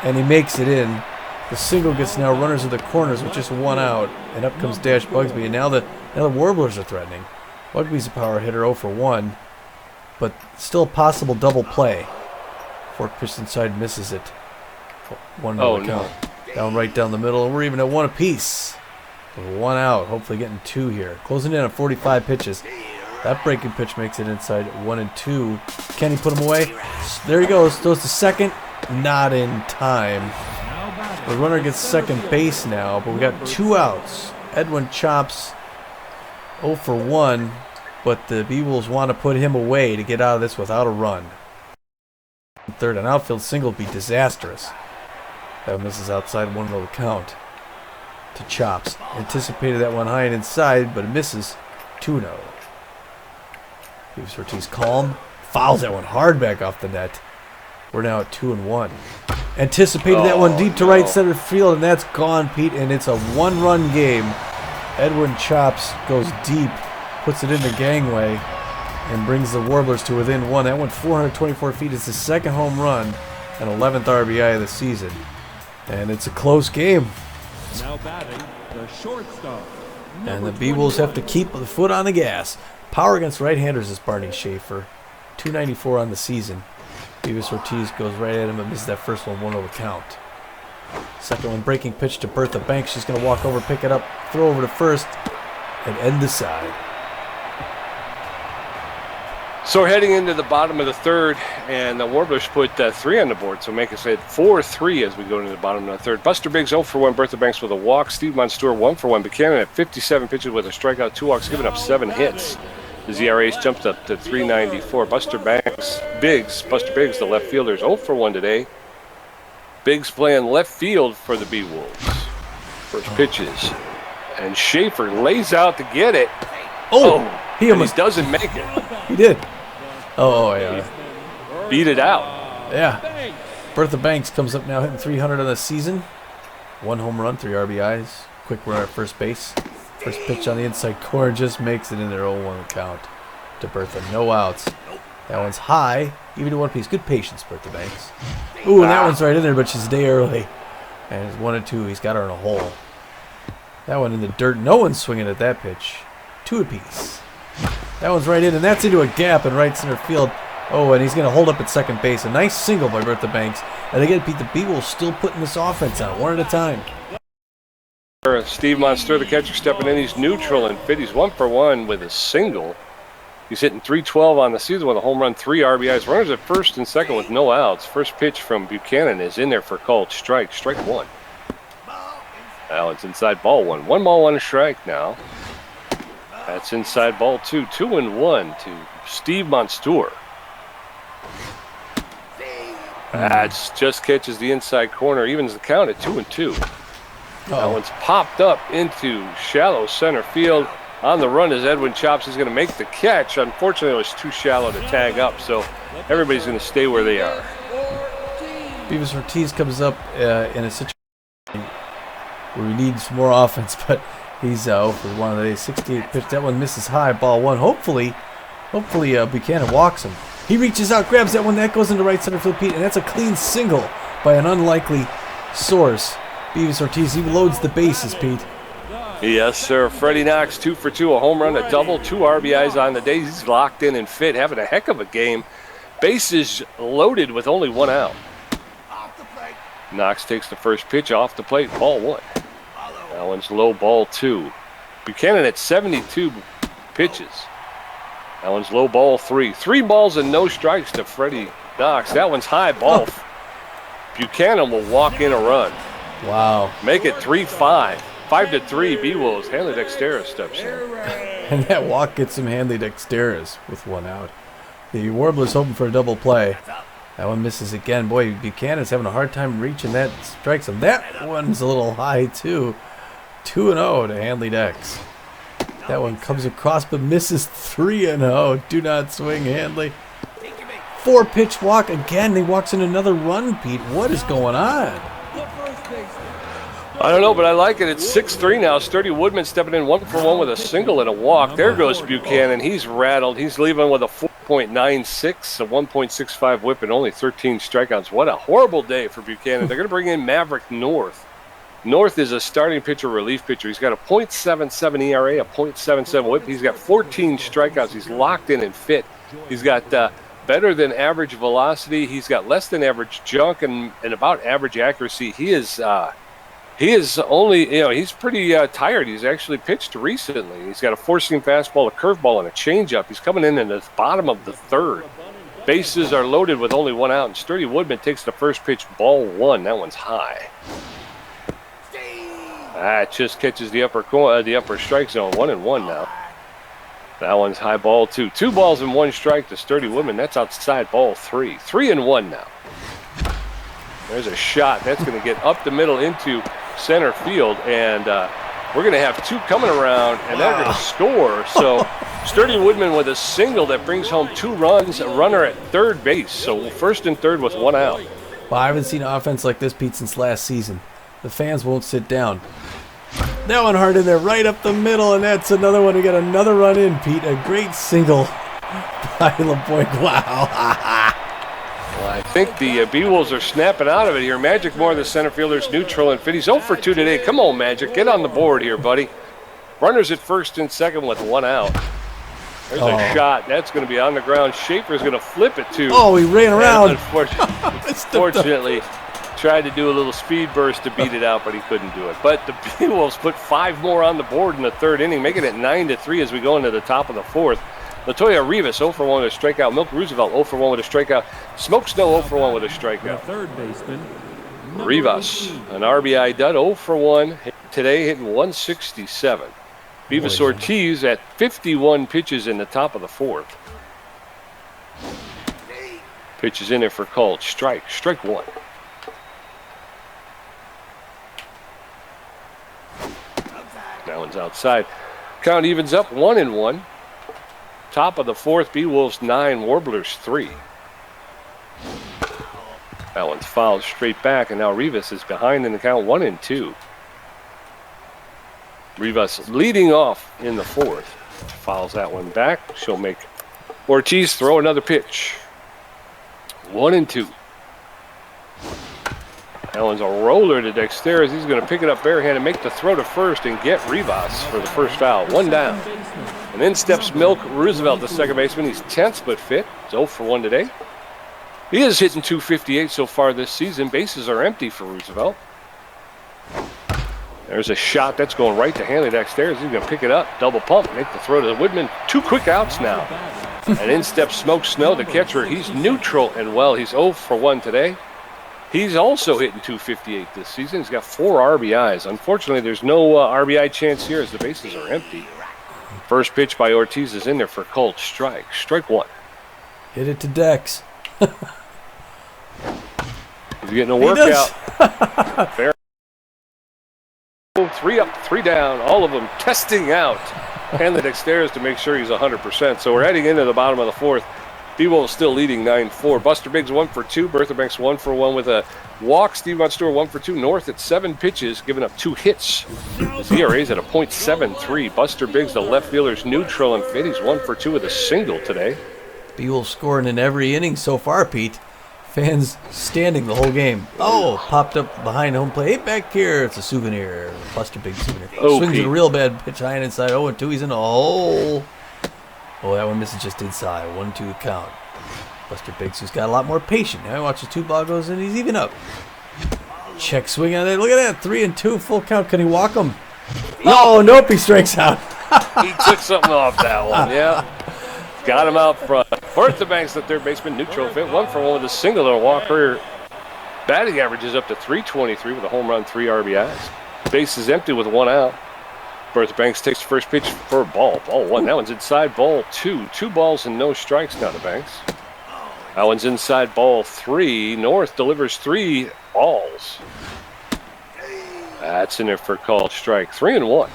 And he makes it in. The single gets now runners at the corners with just 1 out. And up comes Dash Bugsby. And now the Warblers are threatening. Bugby's a power hitter, 0 for 1. But still a possible double play. Fork pitch inside, misses it. 1-0 count. Down right down the middle. And we're even at 1 apiece. With 1 out. Hopefully getting 2 here. Closing in on 45 pitches. That breaking pitch makes it inside 1-2. Can he put him away? There he goes. Goes to second. Not in time. The runner gets second base now, but we got 2 outs. Edwin chops 0 for 1, but the Beewolves want to put him away to get out of this without a run. Third, an outfield single would be disastrous. That misses outside, 1-0 count to Chops. Anticipated that one high and inside, but it misses. 2-0. Bevis Ortiz calm. Fouls that one hard back off the net. We're now at 2-1. Anticipated that one deep to right center field, and that's gone, Pete, and it's a 1-run game. Edwin Chops goes deep, puts it in the gangway, and brings the Warblers to within 1. That went 424 feet. It's the second home run and 11th RBI of the season. And it's a close game. Now batting, the shortstop. And the Beewolves have to keep the foot on the gas. Power against right-handers is Barney Schaefer. 294 on the season. Bevis Ortiz goes right at him and misses that first one, 1-0 count. Second one, breaking pitch to Bertha Banks. She's going to walk over, pick it up, throw over to first, and end the side. So we're heading into the bottom of the third, and the Warblers put 3 on the board, so make us at 4-3 as we go into the bottom of the third. Buster Biggs 0 for 1, Bertha Banks with a walk. Steve Monstour 1 for 1. Buchanan at 57 pitches with a strikeout, 2 walks, giving up 7 hits. His ERA's jumped up to 3.94. Buster Biggs, the left fielder, is 0 for 1 today. Biggs playing left field for the Beewolves. First pitches, and Schaefer lays out to get it. He almost doesn't make it. He did. Oh, yeah. Beat it out. Yeah. Bertha Banks comes up now hitting 300 on the season. 1 home run, 3 RBIs. Quick run at first base. First pitch on the inside corner just makes it in their 0-1 count to Bertha. No outs. That one's high, even to 1 piece. Good patience, Bertha Banks. Ooh, and that one's right in there, but she's a day early. And it's 1-2. He's got her in a hole. That one in the dirt. No one's swinging at that pitch. 2 apiece. That one's right in, and that's into a gap in right center field. Oh, and he's going to hold up at second base. A nice single by Bertha Banks. And again, Pete, the Beewolves still putting this offense on, one at a time. Steve Monster, the catcher, stepping in. He's neutral and fit. He's 1 for 1 with a single. He's hitting .312 on the season with a home run, 3 RBIs. Runners at first and second with no outs. First pitch from Buchanan is in there for called strike. Strike 1. Now it's inside ball 1. 1 ball, 1 strike now. That's inside ball 2. 2-1 to Steve Monstour. That just catches the inside corner. Evens the count at 2-2. That one's popped up into shallow center field. On the run is Edwin Chops. He's going to make the catch. Unfortunately, it was too shallow to tag up, so everybody's going to stay where they are. Bevis Ortiz comes up in a situation where he needs more offense, but he's 0 for 1 of the 68 pitch. That one misses high, ball 1. Hopefully Buchanan walks him. He reaches out, grabs that one. That goes into right center field, Pete, and that's a clean single by an unlikely source. Bevis Ortiz, he loads the bases, Pete. Yes, sir. Freddie Knox, 2 for 2, a home run, a double, 2 RBIs on the day. He's locked in and fit, having a heck of a game. Bases loaded with only 1 out. Knox takes the first pitch off the plate, ball 1. That one's low, ball 2. Buchanan at 72 pitches. That one's low, ball 3. 3 balls and no strikes to Freddie Knox. That one's high, ball. Buchanan will walk in a run. Wow. Make it 3-5. 5-3, Beewolves. Hanley Dexterra steps in. And that walk gets him Hanley Dexterra's with 1 out. The Warblers hoping for a double play. That one misses again. Boy, Buchanan's having a hard time reaching that. Strikes him. That one's a little high, too. 2-0 to Hanley Dex. That one comes across but misses. 3-0. Do not swing, Hanley. 4-pitch walk again. He walks in another run, Pete. What is going on? I don't know, but I like it. It's 6-3 now. Sturdy Woodman stepping in 1 for 1 with a single and a walk. There goes Buchanan. He's rattled. He's leaving with a 4.96, a 1.65 whip, and only 13 strikeouts. What a horrible day for Buchanan. They're going to bring in Maverick North. North is a starting pitcher, relief pitcher. He's got a .77 ERA, a .77 whip. He's got 14 strikeouts. He's locked in and fit. He's got better than average velocity. He's got less than average junk and about average accuracy. He is only, he's pretty tired. He's actually pitched recently. He's got a 4-seam fastball, a curveball, and a changeup. He's coming in the bottom of the third. Bases are loaded with only 1 out, and Sturdy Woodman takes the first pitch, ball 1. That one's high. That just catches the upper strike zone. 1-1 now. That one's high, ball 2. 2 balls and 1 strike to Sturdy Woodman. That's outside, ball 3. 3-1 now. There's a shot. That's going to get up the middle into center field, and we're going to have 2 coming around, and they're going to score. So Sturdy Woodman with a single that brings home 2 runs, a runner at third base. So first and third with 1 out. Well, I haven't seen offense like this, Pete, since last season. The fans won't sit down. That one hard in there, right up the middle, and that's another one. We got another run in, Pete. A great single by LeBoy. Wow. Well, I think the Beewolves are snapping out of it here. Magic Moore, the center fielder's neutral and fit. He's 0 for 2 today. Come on, Magic. Get on the board here, buddy. Runners at first and second with 1 out. There's a shot. That's going to be on the ground. Schaefer's going to flip it to. Oh, he ran around. Unfortunately, tried to do a little speed burst to beat it out, but he couldn't do it. But the Beewolves put 5 more on the board in the 3rd inning, making it 9-3 as we go into the top of the 4th. Latoya Rivas 0 for 1 with a strikeout. Milk Roosevelt 0 for 1 with a strikeout. Smoke Snow 0 for 1 with a strikeout. Third baseman, Rivas, an RBI dud, 0 for 1 today, hitting 167. Bevis Ortiz at 51 pitches in the top of the 4th. Pitches in there for called strike. Strike 1. That one's outside. Count evens up 1-1. Top of the 4th, Beewolves 9, Warblers 3. That one's fouled straight back, and now Rivas is behind in the count 1-2. Rivas leading off in the 4th. Fouls that one back. She'll make Ortiz throw another pitch. 1-2. That one's a roller to Dexteris. He's going to pick it up barehanded, make the throw to first, and get Rivas for the first out. 1 down. And then steps Milk Roosevelt, the second baseman. He's tense but fit. He's 0 for 1 today. He is hitting .258 so far this season. Bases are empty for Roosevelt. There's a shot that's going right to Hanley Dexteris. He's going to pick it up, double pump, make the throw to Woodman. 2 quick outs now. And in steps Smoke Snow, the catcher. He's neutral and well. He's 0 for 1 today. He's also hitting .258 this season. He's got 4 RBIs. Unfortunately, there's no RBI chance here as the bases are empty. First pitch by Ortiz is in there for called strike. Strike 1. Hit it to Dex. He's getting a workout. Fair. 3 up, 3 down. All of them testing out. Hanley Dexteris to make sure he's 100%. So we're heading into the bottom of the 4th. Beewolves still leading 9-4. Buster Biggs 1 for 2. Bertha Banks 1 for 1 with a walk. Steve Monstore 1 for 2. North at 7 pitches, giving up 2 hits. His ERA is at a .73. Buster Biggs, the left fielder's neutral and fit. He's 1 for 2 with a single today. Beewolves scoring in every inning so far, Pete. Fans standing the whole game. Oh, popped up behind home plate. Hey, back here. It's a souvenir. Buster Biggs souvenir. Oh, swings Pete. it a real bad pitch high and inside. 0-2. He's in a hole. Oh, that one misses just inside. 1-2 count. Buster Biggs, who's got a lot more patience. Now he watches 2 ball goes in. He's even up. Check swing on there. Look at that. 3-2. Full count. Can he walk him? No, nope. He strikes out. He took something off that one. Yeah. Got him out front. Bertha Banks, the third baseman, neutral fit. 1 for 1 with a single and a walk. Her batting average is up to .323 with a home run, 3 RBIs. Base is empty with 1 out. Bertha Banks takes the first pitch for a ball. Ball 1. That one's inside. Ball 2. 2 balls and no strikes now to Banks. That one's inside. Ball 3. North delivers 3 balls. That's in there for a called strike. 3-1.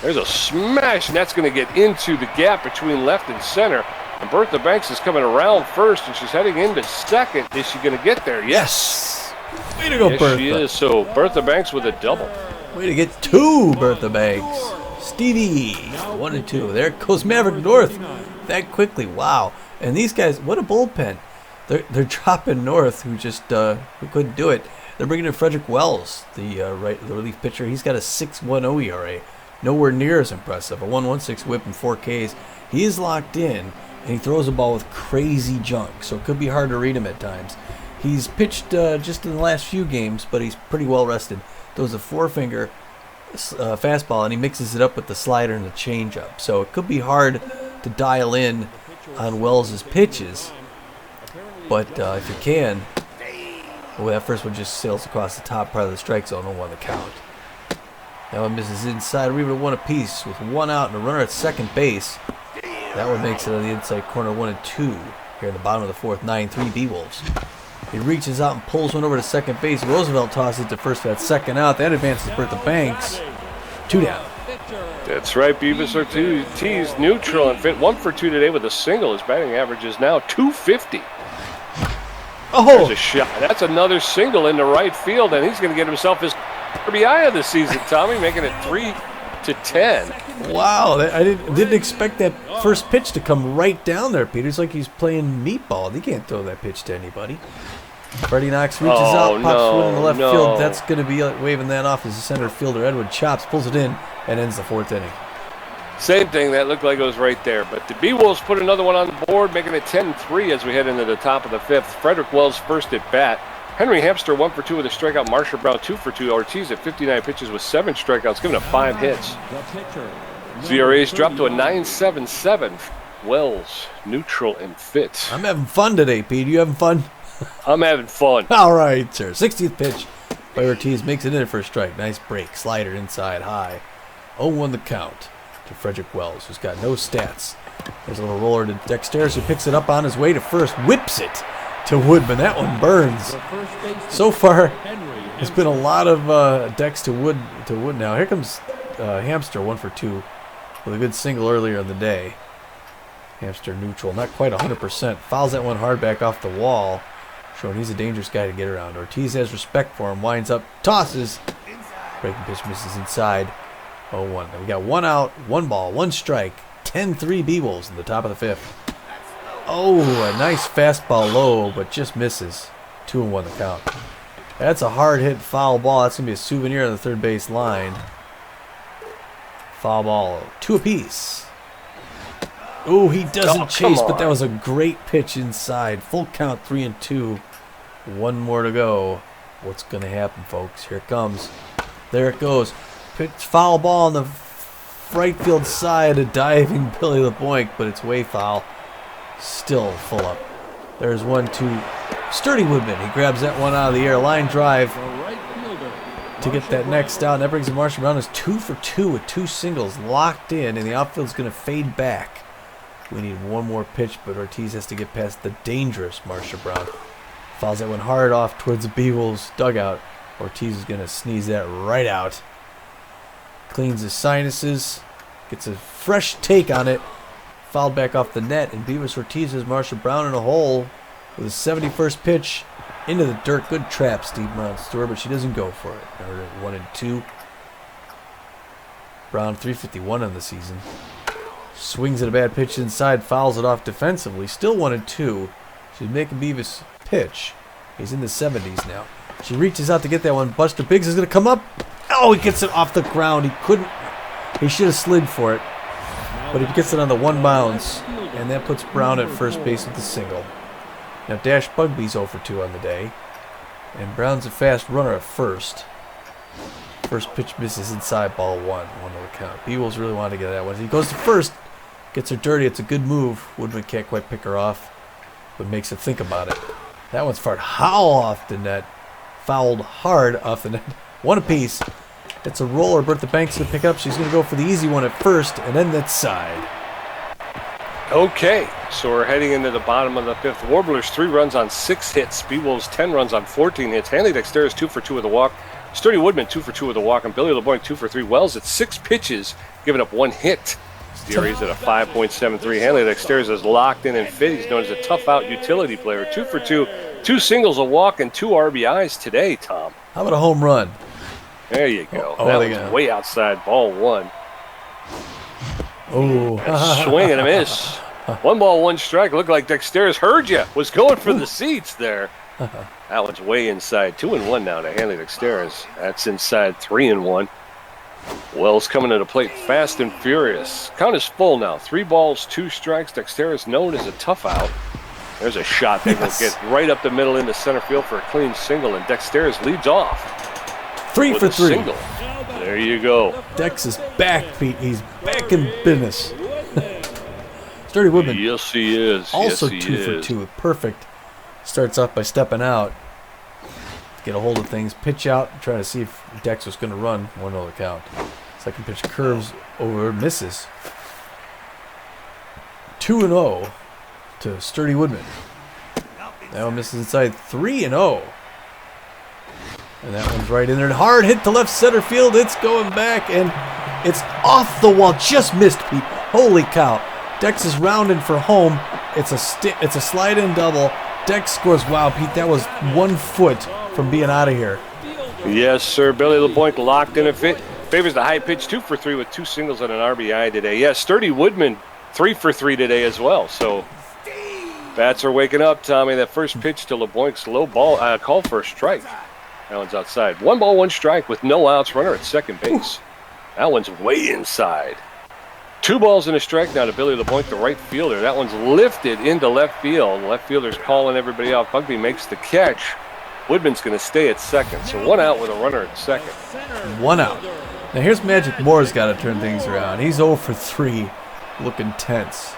There's a smash, and that's going to get into the gap between left and center. And Bertha Banks is coming around first, and she's heading into second. Is she going to get there? Yes. Way to go, yes, Bertha. she is. So Bertha Banks with a double. Way to get 2, Bertha Banks. Stevie, 1-2. There goes Maverick North that quickly. Wow. And these guys, what a bullpen. They're dropping North, who just who couldn't do it. They're bringing in Frederick Wells, the relief pitcher. He's got a 6.10 ERA. Nowhere near as impressive. A 1.16 whip and 4 Ks. He is locked in, and he throws a ball with crazy junk, so it could be hard to read him at times. He's pitched just in the last few games, but he's pretty well rested. Throws a 4-finger fastball, and he mixes it up with the slider and the changeup. So it could be hard to dial in on Wells' pitches, but if you can, that first one just sails across the top part of the strike zone on 1 count. That one misses inside. We're even 1 apiece with 1 out and a runner at second base. That one makes it on the inside corner 1-2 here in the bottom of the 4th. 9-3 Beewolves. He reaches out and pulls one over to second base. Roosevelt tosses to first for that second out. That advances Bertha Banks. 2 down. That's right. Bevis Ortiz neutral and fit. 1 for 2 today with a single. His batting average is now .250. Oh, there's a shot. That's another single into right field, and he's going to get himself his RBI of the season, Tommy, making it 3-2 5-10. Wow, I didn't expect that first pitch to come right down there, Peter. It's like he's playing meatball. He can't throw that pitch to anybody. Freddie Knox reaches out, pops one in the left field. That's going to be waving that off as the center fielder, Edwin Chops, pulls it in and ends the 4th inning. Same thing. That looked like it was right there. But the Beewolves put another one on the board, making it 10-3 as we head into the top of the 5th. Frederick Wells first at bat. Henry Hamster 1 for 2 with a strikeout. Marcia Brown 2 for 2. Ortiz at 59 pitches with 7 strikeouts, giving up 5 hits. CRA's dropped to a 9.77. Wells neutral and fit. I'm having fun today, Pete. You having fun? I'm having fun. All right, sir. 60th pitch by Ortiz makes it in for a strike. Nice break. Slider inside high. 0-1 the count to Frederick Wells, who's got no stats. There's a little roller to Dexterous, who picks it up on his way to first. Whips it to Woodman. That one burns. So far, it's been a lot of Dex to Wood now. Here comes Hamster 1 for 2 with a good single earlier in the day. Hamster neutral, not quite 100%. Fouls that one hard back off the wall, showing he's a dangerous guy to get around. Ortiz has respect for him, winds up, tosses. Breaking pitch misses inside. 0-1. Now we got 1 out, 1 ball, 1 strike. 10-3 Beewolves in the top of the 5th. Oh, a nice fastball low, but just misses. 2-1 the count. That's a hard hit foul ball. That's going to be a souvenir on the third base line. Foul ball, 2 apiece. Oh, he doesn't chase, but that was a great pitch inside. Full count, 3-2. 1 more to go. What's going to happen, folks? Here it comes. There it goes. Pitch, foul ball on the right field side. A diving Billy LeBoink, but it's way foul. Still full up. There's 1-2. Sturdy Woodman. He grabs that one out of the air. Line drive to get that next out. And that brings him. Marcia Brown is 2 for 2 with 2 singles locked in, and the outfield's going to fade back. We need 1 more pitch, but Ortiz has to get past the dangerous Marcia Brown. Fouls that one hard off towards the Beewolves dugout. Ortiz is going to sneeze that right out. Cleans his sinuses. Gets a fresh take on it. Fouled back off the net, and Bevis Ortiz has Marcia Brown in a hole with a 71st pitch into the dirt. Good trap, Steve Monster, but she doesn't go for it. Now we're at 1-2. Brown 351 on the season. Swings at a bad pitch inside, fouls it off defensively. Still 1-2. She's making Bevis pitch. He's in the 70s now. She reaches out to get that one. Buster Biggs is going to come up. Oh, he gets it off the ground. He couldn't. He should have slid for it. But he gets it on the 1 bounce. And that puts Brown at first base with the single. Now Dash Bugby's 0 for 2 on the day. And Brown's a fast runner at first. First pitch misses inside, ball 1. 1 to the count. Beewolves really wanted to get that one. He goes to first. Gets her dirty. It's a good move. Woodman can't quite pick her off, but makes her think about it. That one's fired foul off the net. Fouled hard off the net. 1 apiece. It's a roller. Bertha Banks going to pick up. She's going to go for the easy one at first, and then that side. Okay, so we're heading into the bottom of the 5th. Warblers 3 runs on 6 hits. Beewolves 10 runs on 14 hits. Hanley Dexterous 2 for 2 with a walk. Sturdy Woodman 2 for 2 with a walk, and Billy LeBoink 2 for 3. Wells at 6 pitches, giving up 1 hit. Steery's at a 5.73. Hanley Dexterous is locked in and fit. He's known as a tough-out utility player. 2 for 2. 2 singles, a walk, and 2 RBIs today, Tom. How about a home run? There you go. That was way outside, ball 1. Oh. Swing and a miss. 1 ball, 1 strike. Looked like Dexterous heard you. Was going for the seats there. That one's way inside. 2-1 now to Hanley Dexterous. That's inside 3-1. Wells coming to the plate fast and furious. Count is full now. 3 balls, 2 strikes. Dexterous known as a tough out. There's a shot that will get right up the middle into center field for a clean single, and Dexterous leads off. 3 for 3. Single. There you go. Dex is back, Pete. He's back in business. Sturdy Woodman. Yes, he is. Also yes, 2 for 2. Perfect. Starts off by stepping out. Get a hold of things. Pitch out. Try to see if Dex was going to run. 1-0 the count. Second pitch curves over. Misses. 2-0 to Sturdy Woodman. That one misses inside. 3-0. And that one's right in there. Hard hit to left center field. It's going back, and it's off the wall. Just missed, Pete. Holy cow. Dex is rounding for home. It's a slide-in double. Dex scores. Wow, Pete, that was 1 foot from being out of here. Yes, sir. Billy LeBoink locked in a fit. Favors the high pitch, 2 for 3 with 2 singles and an RBI today. Yeah, Sturdy Woodman, 3 for 3 today as well. So bats are waking up, Tommy. That first pitch to LeBlanc's low ball, call for a strike. That one's outside. 1 ball, 1 strike with no outs. Runner at second base. That one's way inside. 2 balls and a strike now to Billy LeBlanc, the right fielder. That one's lifted into left field. Left fielder's calling everybody out. Bugby makes the catch. Woodman's going to stay at second. So 1 out with a runner at second. 1 out. Now here's Magic Moore's got to turn things around. He's 0 for 3, looking tense.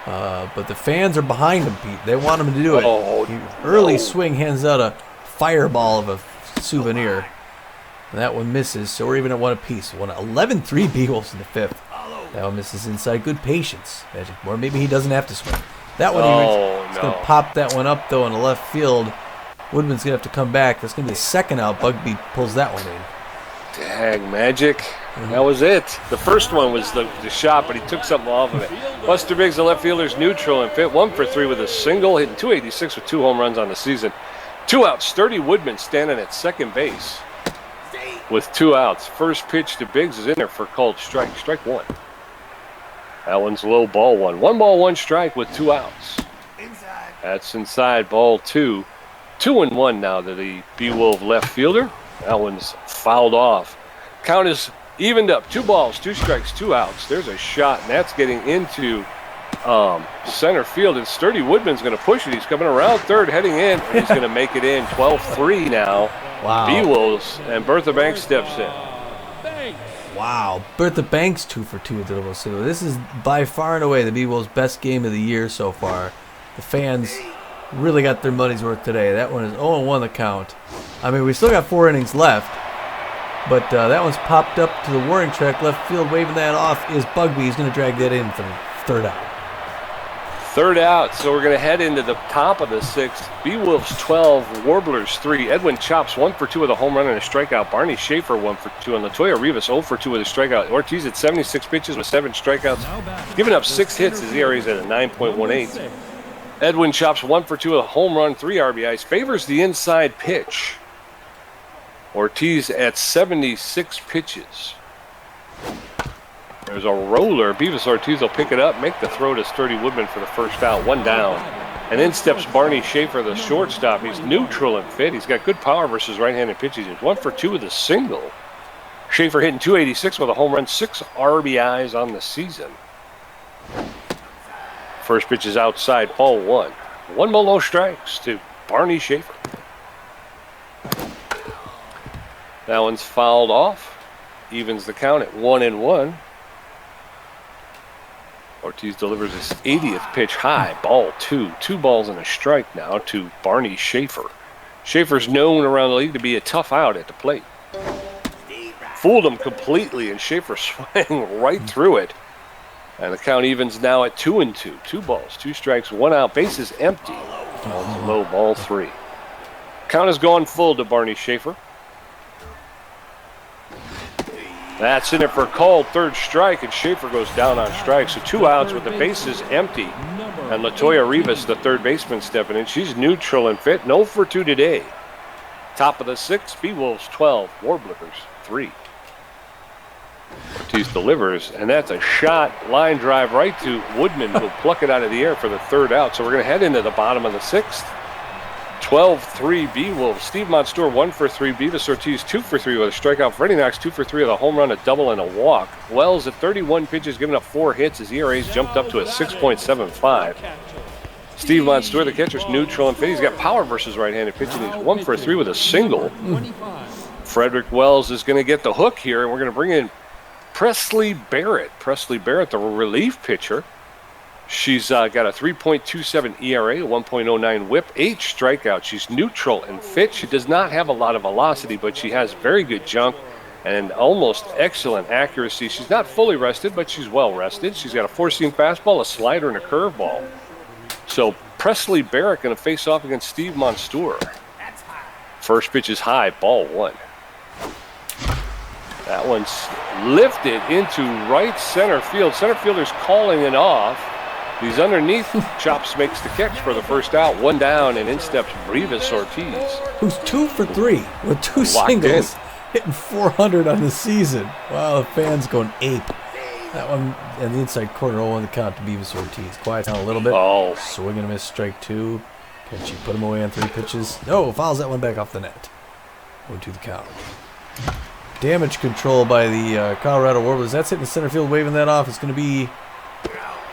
But the fans are behind him, Pete. They want him to do it. Early swing hands out a fireball of a souvenir. And that one misses, so we're even at 1 apiece. 11-3 Beewolves in the 5th. That one misses inside. Good patience, Magic Moore. Maybe he doesn't have to swing. That one, he's going to pop that one up, though, in the left field. Woodman's going to have to come back. That's going to be the second out. Bugby pulls that one in. Dang, Magic. That was it. The first one was the shot, but he took something off of it. Buster Biggs, the left fielder's neutral and fit. 1 for 3 with a single, hitting .286 with 2 home runs on the season. 2 outs. Sturdy Woodman standing at second base with 2 outs. First pitch to Biggs is in there for a called strike. Strike 1. That one's low, ball 1. 1 ball, 1 strike with 2 outs. That's inside, ball 2. 2-1 now to the Beewolf left fielder. That one's fouled off. Count is evened up. 2 balls, 2 strikes, 2 outs. There's a shot, and that's getting into center field. And Sturdy Woodman's going to push it. He's coming around third, heading in, and he's going to make it in. 12-3 now. Wow. Beewolves, and Bertha Banks steps in. Wow. Bertha Banks 2 for 2 with the double single. This is by far and away the Beewolves' best game of the year so far. The fans really got their money's worth today. That one is 0-1 the count. I mean, we still got 4 innings left, but that one's popped up to the warning track. Left field waving that off is Bugby. He's going to drag that in for the third out. Third out, so we're going to head into the top of the 6th. Beewolves 12, Warblers 3. Edwin Chops 1 for 2 with a home run and a strikeout. Barney Schaefer 1 for 2. And Latoya Rivas 0 for 2 with a strikeout. Ortiz at 76 pitches with 7 strikeouts. Giving up 6 hits. His ERA is at a 9.18. Edwin Chops 1 for 2 with a home run, 3 RBIs. Favors the inside pitch. Ortiz at 76 pitches. There's a roller. Bevis Ortiz will pick it up, make the throw to Sturdy Woodman for the first out, 1 down. And then steps Barney Schaefer, the shortstop. He's neutral and fit. He's got good power versus right-handed pitches. He's 1 for 2 with a single. Schaefer hitting .286 with a home run, 6 RBIs on the season. First pitch is outside, ball 1. 1 ball, no strikes to Barney Schaefer. That one's fouled off. Evens the count at 1-1. Ortiz delivers his 80th pitch high, ball 2. 2 balls and a strike now to Barney Schaefer. Schaefer's known around the league to be a tough out at the plate. Fooled him completely, and Schaefer swung right through it. And the count evens now at 2-2. 2 balls, 2 strikes, 1 out. Bases empty. Ball's low, ball 3. Count has gone full to Barney Schaefer. That's in it for a called third strike, and Schaefer goes down on strike. So 2 outs with the bases empty. And Latoya Rivas, the third baseman, stepping in. She's neutral and fit. 0 for 2 today. Top of the 6th, Beewolves 12, Warblers 3. Ortiz delivers, and that's a shot, line drive right to Woodman, who'll pluck it out of the air for the third out. So we're going to head into the bottom of the 6th. 12-3 Beewolves. Steve Monstour 1 for 3. Bevis Ortiz 2 for 3 with a strikeout. Freddie Knox 2 for 3 with a home run, a double, and a walk. Wells at 31 pitches, giving up 4 hits. His ERA's jumped up to a 6.75. Steve Monstour, the catcher's neutral and fit. He's got power versus right-handed pitching. He's 1 for 3 with a single. Frederick Wells is going to get the hook here, and we're going to bring in Presley Barrett. Presley Barrett, the relief pitcher. She's got a 3.27 ERA, a 1.09 whip, 8 strikeouts. She's neutral and fit. She does not have a lot of velocity, but she has very good jump and almost excellent accuracy. She's not fully rested, but she's well rested. She's got a 4-seam fastball, a slider, and a curveball. So Presley Barrett going to face off against Steve Monstour. First pitch is high, ball 1. That one's lifted into right center field. Center fielder's calling it off. He's underneath. Chops makes the catch for the first out. 1 down, and in steps Bevis Ortiz. Who's 2 for 3 with 2 singles hitting 400 on the season. Wow, the fans going ape. That one in the inside corner, 0-1 the count to Bevis Ortiz. Quiet down a little bit. Oh. Swing and a miss, strike 2. Can she put him away on 3 pitches? No, fouls that one back off the net. 0-2 the count. Damage control by the Colorado Warblers. That's hitting center field, waving that off. It's going to be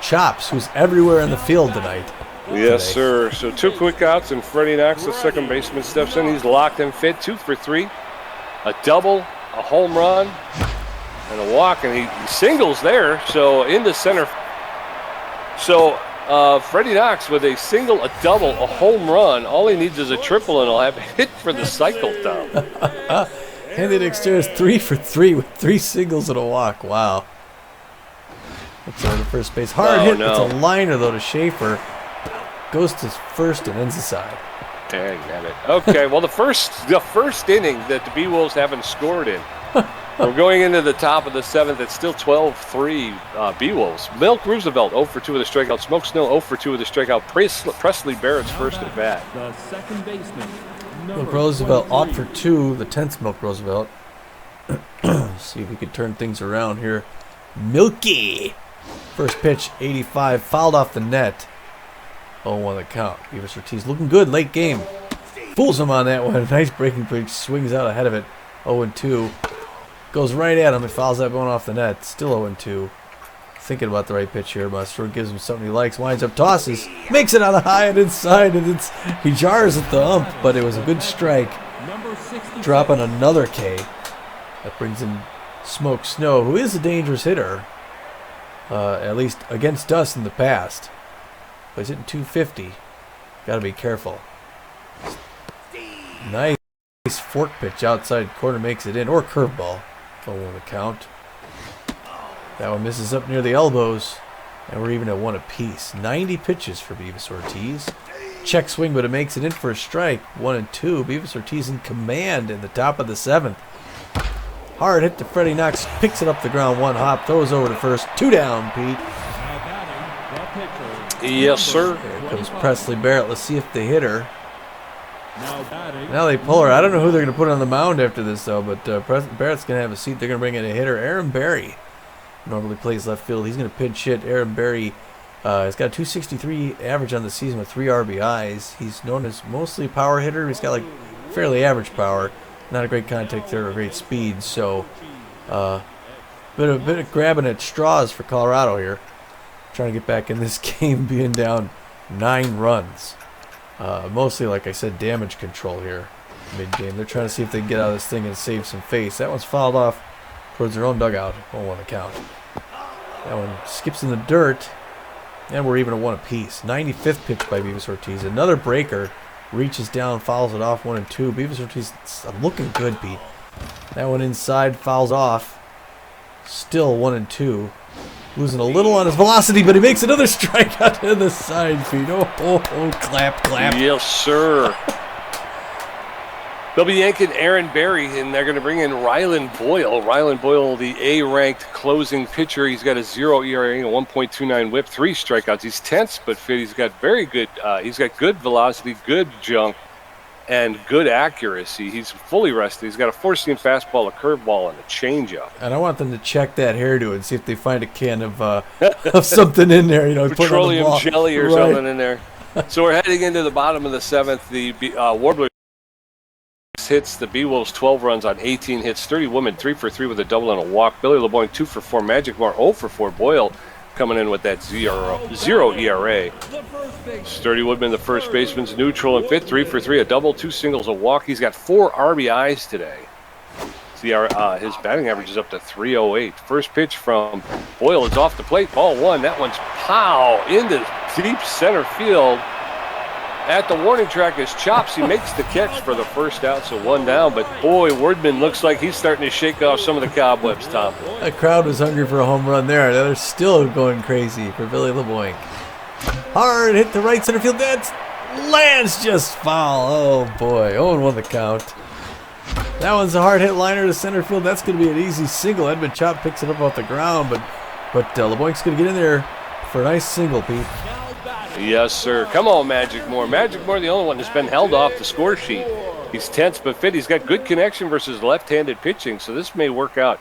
Chops, who's everywhere in the field tonight. Yes, sir. So 2 quick outs, and Freddie Knox, the second baseman, steps in. He's locked and fit, 2 for 3. A double, a home run, and a walk, and he singles there. So into center. So Freddie Knox with a single, a double, a home run. All he needs is a triple, and he'll have a hit for the cycle, Tom. Andy Dexter is 3 for 3 with 3 singles and a walk. Wow. That's over to first base. Hard hit. No. It's a liner, though, to Schaefer. Goes to first and ends the side. Dang it. Okay, well, the first inning that the Beewolves haven't scored in. We're going into the top of the 7th. It's still 12-3 Beewolves. Milk Roosevelt 0 for 2 with a strikeout. Smoke Snow 0 for 2 with a strikeout. Presley Barrett's first at bat. The second baseman. Milk Roosevelt off for 2, the 10th Milk Roosevelt. See if we can turn things around here. Milky! First pitch, 85, fouled off the net. 0-1 the count. Bevis Ortiz looking good late game. Fools him on that one. Nice breaking pitch, swings out ahead of it. 0-2. Goes right at him and fouls that one off the net. Still 0-2. Thinking about the right pitch here. Mustard gives him something he likes. Winds up, tosses. Makes it on the high and inside. And he jars at the ump, but it was a good strike. Dropping another K. That brings in Smoke Snow, who is a dangerous hitter. At least against us in the past. But he's hitting 250. Got to be careful. Nice fork pitch outside corner, makes it in. Or curveball. 0-1 the count. That one misses up near the elbows. And we're even at 1 apiece. 90 pitches for Bevis Ortiz. Check swing, but it makes it in for a strike. 1-2. Bevis Ortiz in command in the top of the 7th. Hard hit to Freddie Knox. Picks it up the ground. 1 hop. Throws over to first. 2 down, Pete. Yes, sir. Here comes Presley Barrett. Let's see if they hit her. Now they pull her. I don't know who they're going to put on the mound after this, though, but Barrett's going to have a seat. They're going to bring in a hitter. Aaron Berry normally plays left field. He's going to pinch hit. Aaron Berry has got a 263 average on the season with 3 RBIs. He's known as mostly a power hitter. He's got like fairly average power. Not a great contact there or great speed. So bit of grabbing at straws for Colorado here. Trying to get back in this game, being down 9 runs. Mostly, like I said, damage control here mid-game. They're trying to see if they can get out of this thing and save some face. That one's fouled off towards their own dugout. 0-1 the count. That one skips in the dirt, and we're even at 1 apiece. 95th pitch by Bevis Ortiz. Another breaker. Reaches down, fouls it off. 1-2. Bevis Ortiz looking good, Pete. That one inside, fouls off. Still 1-2. Losing a little on his velocity, but he makes another strike out to the side feet. Oh, clap. Yes, sir. They'll be yanking Aaron Berry, and they're going to bring in Rylan Boyle. Rylan Boyle, the A-ranked closing pitcher. He's got a 0 ERA, a 1.29 whip, 3 strikeouts. He's tense but fit. He's got very good. He's got good velocity, good jump, and good accuracy. He's fully rested. He's got a 4-seam fastball, a curveball, and a changeup. And I want them to check that hairdo and see if they find a can of something in there. Petroleum jelly or something in there. So we're heading into the bottom of the 7th. The Warblers hits the Beewolves 12 runs on 18 hits. 30 Women 3 for 3 with a double and a walk. Billy LeBoing 2 for 4. Magic Moore 0 for 4. Boyle coming in with that 0 ERA. Sturdy Woodman, the first baseman's neutral and fit. 3 for 3, a double, 2 singles, a walk. He's got 4 RBIs today. His batting average is up to 308. First pitch from Boyle is off the plate. Ball 1. That one's pow into deep center field. At the warning track is Chops. He makes the catch for the first out, so 1 down. But boy, Wordman looks like he's starting to shake off some of the cobwebs, Tom. That crowd was hungry for a home run there. They're still going crazy for Billy LeBoing. Hard hit the right center field. That lands just foul. Oh boy, 0-1 the count. That one's a hard hit liner to center field. That's going to be an easy single. Edmund Chop picks it up off the ground, but LeBoing's going to get in there for a nice single, Pete. Yes, sir. Come on, Magic Moore. Magic Moore, the only one that's been held off the score sheet. He's tense but fit. He's got good connection versus left-handed pitching, so this may work out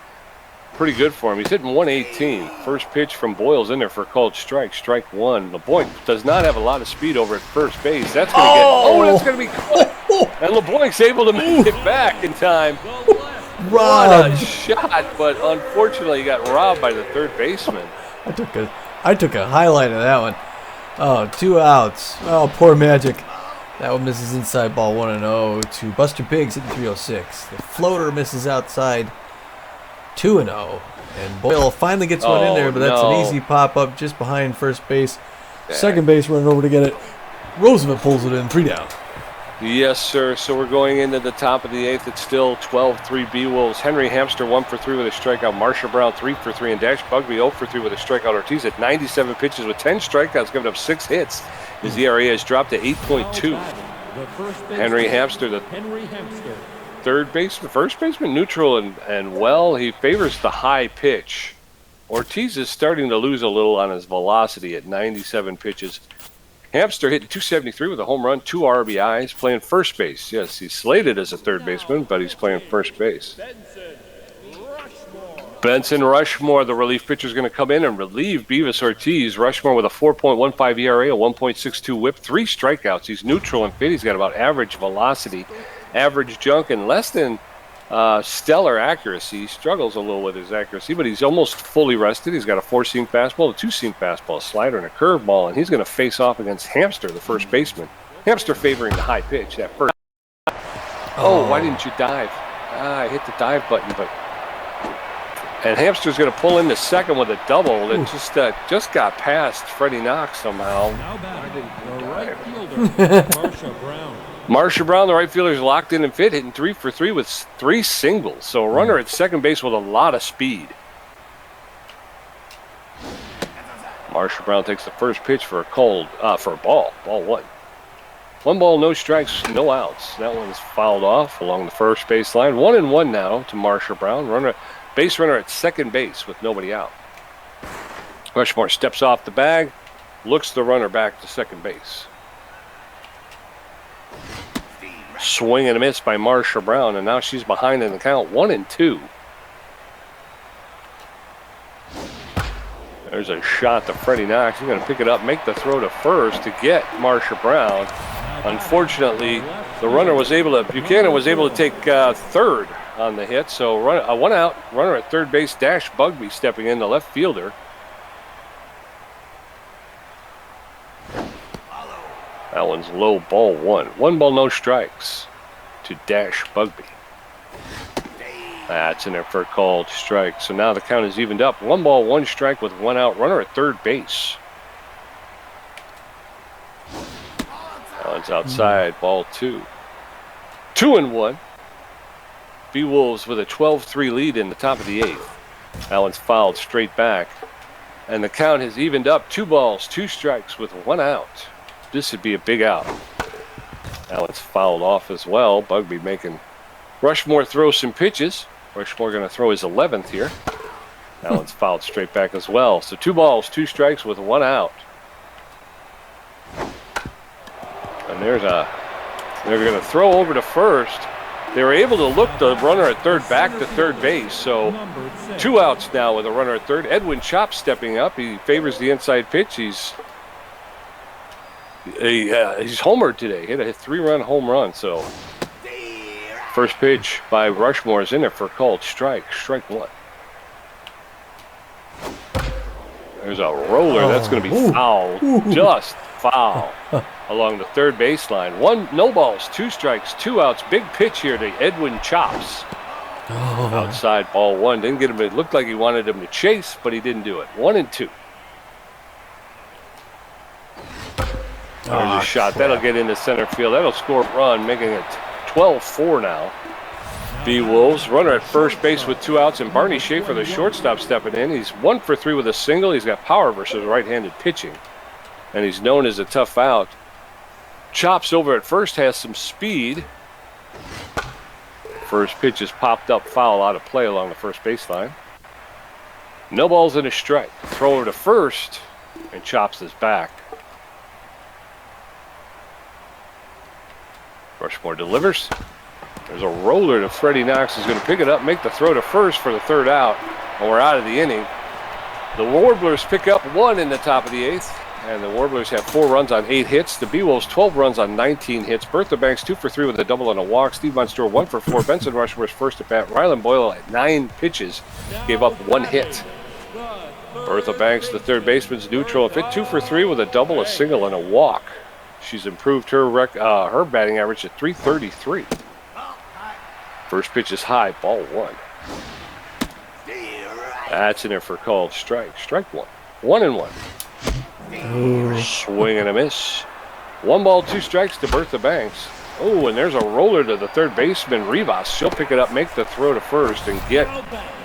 pretty good for him. He's hitting 118. First pitch from Boyle's in there for a called strike. Strike one. LeBoink does not have a lot of speed over at first base. That's going to that's going to be caught. And LeBoink's able to make it back in time. What a shot, but unfortunately he got robbed by the third baseman. I took a highlight of that one. Oh, 2 outs. Oh, poor Magic. That one misses inside, ball 1-0 to Buster Biggs hitting 306. The floater misses outside, 2-0. And Boyle finally gets one in there, but that's an easy pop-up just behind first base. Second base running over to get it. Roosevelt pulls it in, 3 down. Yes, sir. So we're going into the top of the 8th. It's still 12-3 Beewolves. Henry Hamster 1 for 3 with a strikeout. Marcia Brown 3 for 3. And Dash Bugby 0 for 3 with a strikeout. Ortiz at 97 pitches with 10 strikeouts, giving up 6 hits. His ERA has dropped to 8.2. Henry Hamster, third baseman, first baseman, neutral and well. He favors the high pitch. Ortiz is starting to lose a little on his velocity at 97 pitches. Hamster hitting 273 with a home run, 2 RBIs, playing first base. Yes, he's slated as a third baseman, but he's playing first base. Benson Rushmore, the relief pitcher, is going to come in and relieve Bevis Ortiz. Rushmore with a 4.15 ERA, a 1.62 whip, 3 strikeouts. He's neutral and fit. He's got about average velocity, average junk, and less than stellar accuracy. He struggles a little with his accuracy, but he's almost fully rested. He's got a 4-seam fastball, a 2-seam fastball, a slider, and a curveball, and he's going to face off against Hamster, the first baseman. Hamster favoring the high pitch, that first. Oh, why didn't you dive? I hit the dive button, but... And Hamster's going to pull in the second with a double that just got past Freddie Knox somehow. Why didn't you dive? Marcia Brown. Marcia Brown, the right fielder, is locked in and fit, hitting 3 for 3 with 3 singles. So a runner at second base with a lot of speed. Marcia Brown takes the first pitch for a ball. Ball 1. 1 ball, no strikes, no outs. That one's fouled off along the first base line. 1-1 now to Marcia Brown. Base runner at second base with nobody out. Rushmore steps off the bag, looks the runner back to second base. Swing and a miss by Marcia Brown, and now she's behind in the count, 1-2. There's a shot to Freddie Knox. He's going to pick it up, make the throw to first to get Marcia Brown. Unfortunately, the runner was able to, Buchanan was able to take third on the hit. So 1 out, runner at third base, Dash Bugby stepping in, the left fielder. That one's low, ball 1. 1 ball, no strikes to Dash Bugby. That's in there for a called strike. So now the count is evened up. 1 ball, 1 strike with 1 out, runner at third base. That one's outside, ball 2. 2-1. Beewolves with a 12-3 lead in the top of the 8th. That one's fouled straight back. And the count has evened up. 2 balls, 2 strikes with 1 out. This would be a big out. That one's fouled off as well. Bugby making Rushmore throw some pitches. Rushmore going to throw his 11th here. That one's fouled straight back as well. So 2 balls, 2 strikes with 1 out. And they're going to throw over to first. They were able to look the runner at third back to third base. So 2 outs now with a runner at third. Edwin Chop stepping up. He favors the inside pitch. He's homered today. Hit a 3-run home run. So first pitch by Rushmore is in there for a called strike. Strike 1. There's a roller. That's going to be foul. Just foul along the third baseline. no balls, 2 strikes, 2 outs. Big pitch here to Edwin Chops. Outside, ball 1. Didn't get him. It looked like he wanted him to chase, but he didn't do it. 1-2. There's a shot. That'll get into center field. That'll score a run, making it 12-4 now. Beewolves, runner at first base with 2 outs, and Barney Schaefer, the shortstop, stepping in. He's 1 for 3 with a single. He's got power versus right-handed pitching, and he's known as a tough out. Chops over at first, has some speed. First pitch is popped up, foul out of play along the first baseline. No balls and a strike. Throw over to first, and Chops is back. Rushmore delivers. There's a roller to Freddie Knox, who's going to pick it up, make the throw to first for the third out, and we're out of the inning. The Warblers pick up 1 in the top of the 8th, and the Warblers have 4 runs on 8 hits. The Beewolves 12 runs on 19 hits. Bertha Banks 2 for 3 with a double and a walk. Steve Monster 1 for 4. Benson Rushmore's first at bat. Rylan Boyle at 9 pitches gave up 1 hit. Bertha Banks, the third baseman's neutral and fit, 2 for 3 with a double, a single, and a walk. She's improved her batting average to .333. First pitch is high, ball 1. That's in there for a called strike. Strike 1. 1-1. Ooh. Swing and a miss. 1 ball, 2 strikes to Bertha Banks. Oh, and there's a roller to the third baseman, Rivas. She'll pick it up, make the throw to first, and get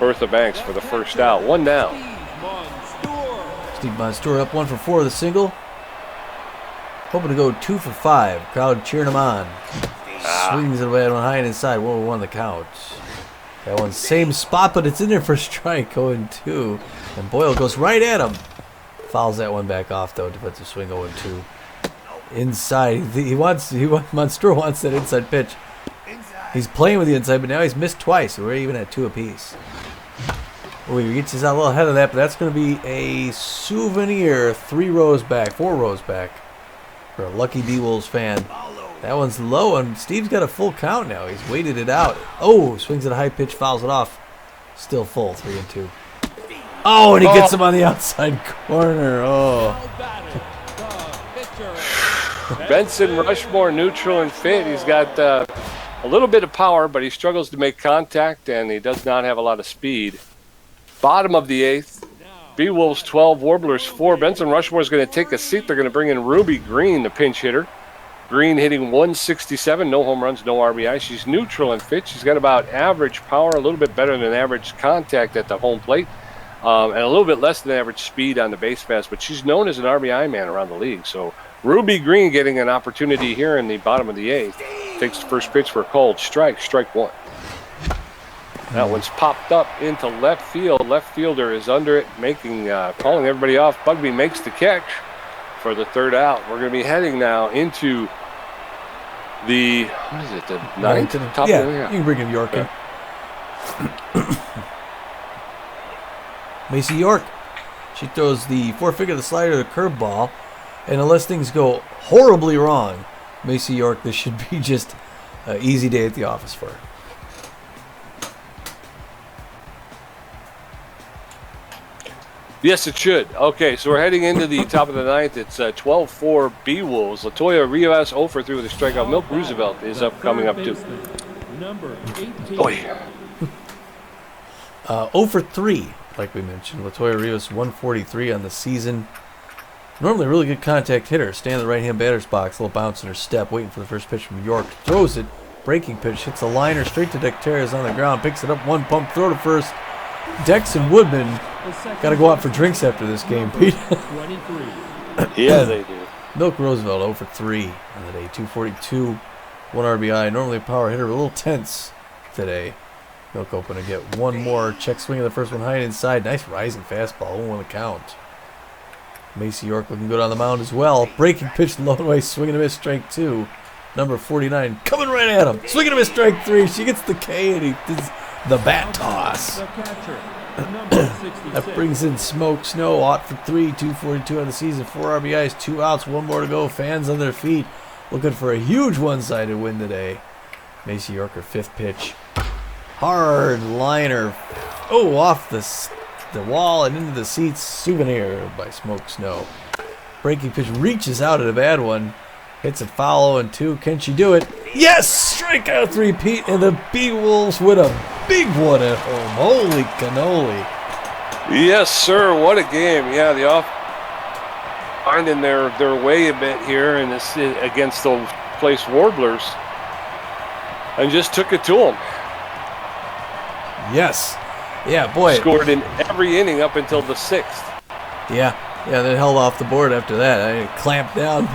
Bertha Banks for the first out. 1 down. Steve Monster up 1 for 4 with a single. Hoping to go 2 for 5. Crowd cheering him on. Swings it away on high and inside. 1-1 the count. That one same spot, but it's in there for strike. 0-2. And Boyle goes right at him. Fouls that one back off though. Defensive swing 0-2. Inside. Monster wants that inside pitch. He's playing with the inside, but now he's missed twice. So we're even at 2 apiece. Oh, he gets us out a little ahead of that, but that's going to be a souvenir 4 rows back for a lucky Beewolves fan. That one's low, and Steve's got a full count now. He's waited it out. Oh, swings at a high pitch, fouls it off. Still full, 3-2. Oh, and he gets him on the outside corner. Oh. Benson Rushmore neutral and fit. He's got a little bit of power, but he struggles to make contact, and he does not have a lot of speed. Bottom of the 8th, Beewolves 12, Warblers 4. Benson Rushmore is going to take a seat. They're going to bring in Ruby Green, the pinch hitter. Green hitting 167, no home runs, no RBI. She's neutral and fit. She's got about average power, a little bit better than average contact at the home plate, and a little bit less than average speed on the base pass, but she's known as an RBI man around the league. So Ruby Green getting an opportunity here in the bottom of the 8th. Takes the first pitch for a called strike, strike 1. That one's popped up into left field. Left fielder is under it, calling everybody off. Bugby makes the catch for the third out. We're going to be heading now into the, the 9th? Top yeah, of the, you can bring in York in. Macy York. She throws the 4-figure, the slider, the curveball, and unless things go horribly wrong, Macy York, this should be just an easy day at the office for her. Yes, it should. Okay, so we're heading into the top of the 9th. It's 12-4 Beewolves. Latoya Rivas 0 for 3 with a strikeout. Milk Roosevelt is coming up too. Number 18. Oh, yeah. 0 for 3, like we mentioned. Latoya Rivas 143 on the season. Normally a really good contact hitter. Stand in the right-hand batter's box. A little bounce in her step. Waiting for the first pitch from York. Throws it. Breaking pitch. Hits a liner straight to Dectarius on the ground. Picks it up. 1 pump. Throw to first. Dex and Woodman got to go out for drinks after this game, Pete. 23. Yeah, they do. Milk Roosevelt 0 for 3 on the day. 242, 1 RBI. Normally a power hitter, a little tense today. Milk hoping to get one more. Check swing of the first one high and inside. Nice rising fastball. 0-1 the count. Macy York looking good on the mound as well. Breaking pitch low and away. Swinging a miss, strike 2. Number 49 coming right at him. Swinging a miss, strike 3. She gets the K and he does the bat toss. That brings in Smoke Snow, 0 for 3, 242 on the season, 4 RBIs, 2 outs, 1 more to go. Fans on their feet, looking for a huge one-sided win today. Macy York, her 5th pitch, hard liner, off the wall and into the seats. Souvenir by Smoke Snow. Breaking pitch reaches out at a bad one, hits a foul 0-2. Can she do it? Yes! Strikeout 3-peat, and the Beewolves win a big one at home. Holy cannoli. Yes, sir. What a game. Yeah, the off finding their way a bit here in this against those place Warblers, and just took it to them. Yes. Yeah, boy. Scored in every inning up until the 6th. Yeah, they held off the board after that. I clamped down.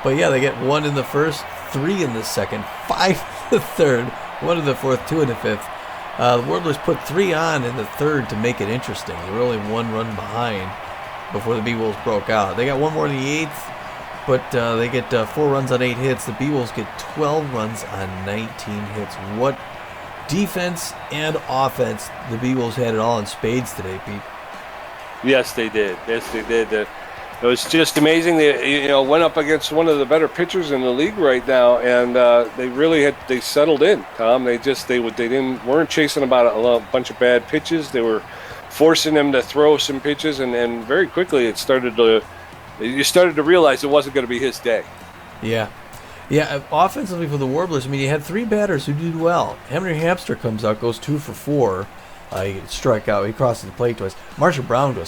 But yeah, they get 1 in the first, 3 in the second, 5 in the third, 1 in the fourth, 2 in the 5th. The Warblers put 3 on in the third to make it interesting. They were only 1 run behind before the Beewolves broke out. They got 1 more in the 8th, but they get 4 runs on 8 hits. The Beewolves get 12 runs on 19 hits. What defense and offense, the Beewolves had it all in spades today, Pete. Yes, they did. It was just amazing. They went up against one of the better pitchers in the league right now, and they settled in. Tom, they weren't chasing about a bunch of bad pitches. They were forcing them to throw some pitches, and very quickly you started to realize it wasn't going to be his day. Yeah. Offensively for the Warblers, I mean, you had 3 batters who did well. Henry Hamster comes out, goes 2 for 4. He struck out. He crosses the plate twice.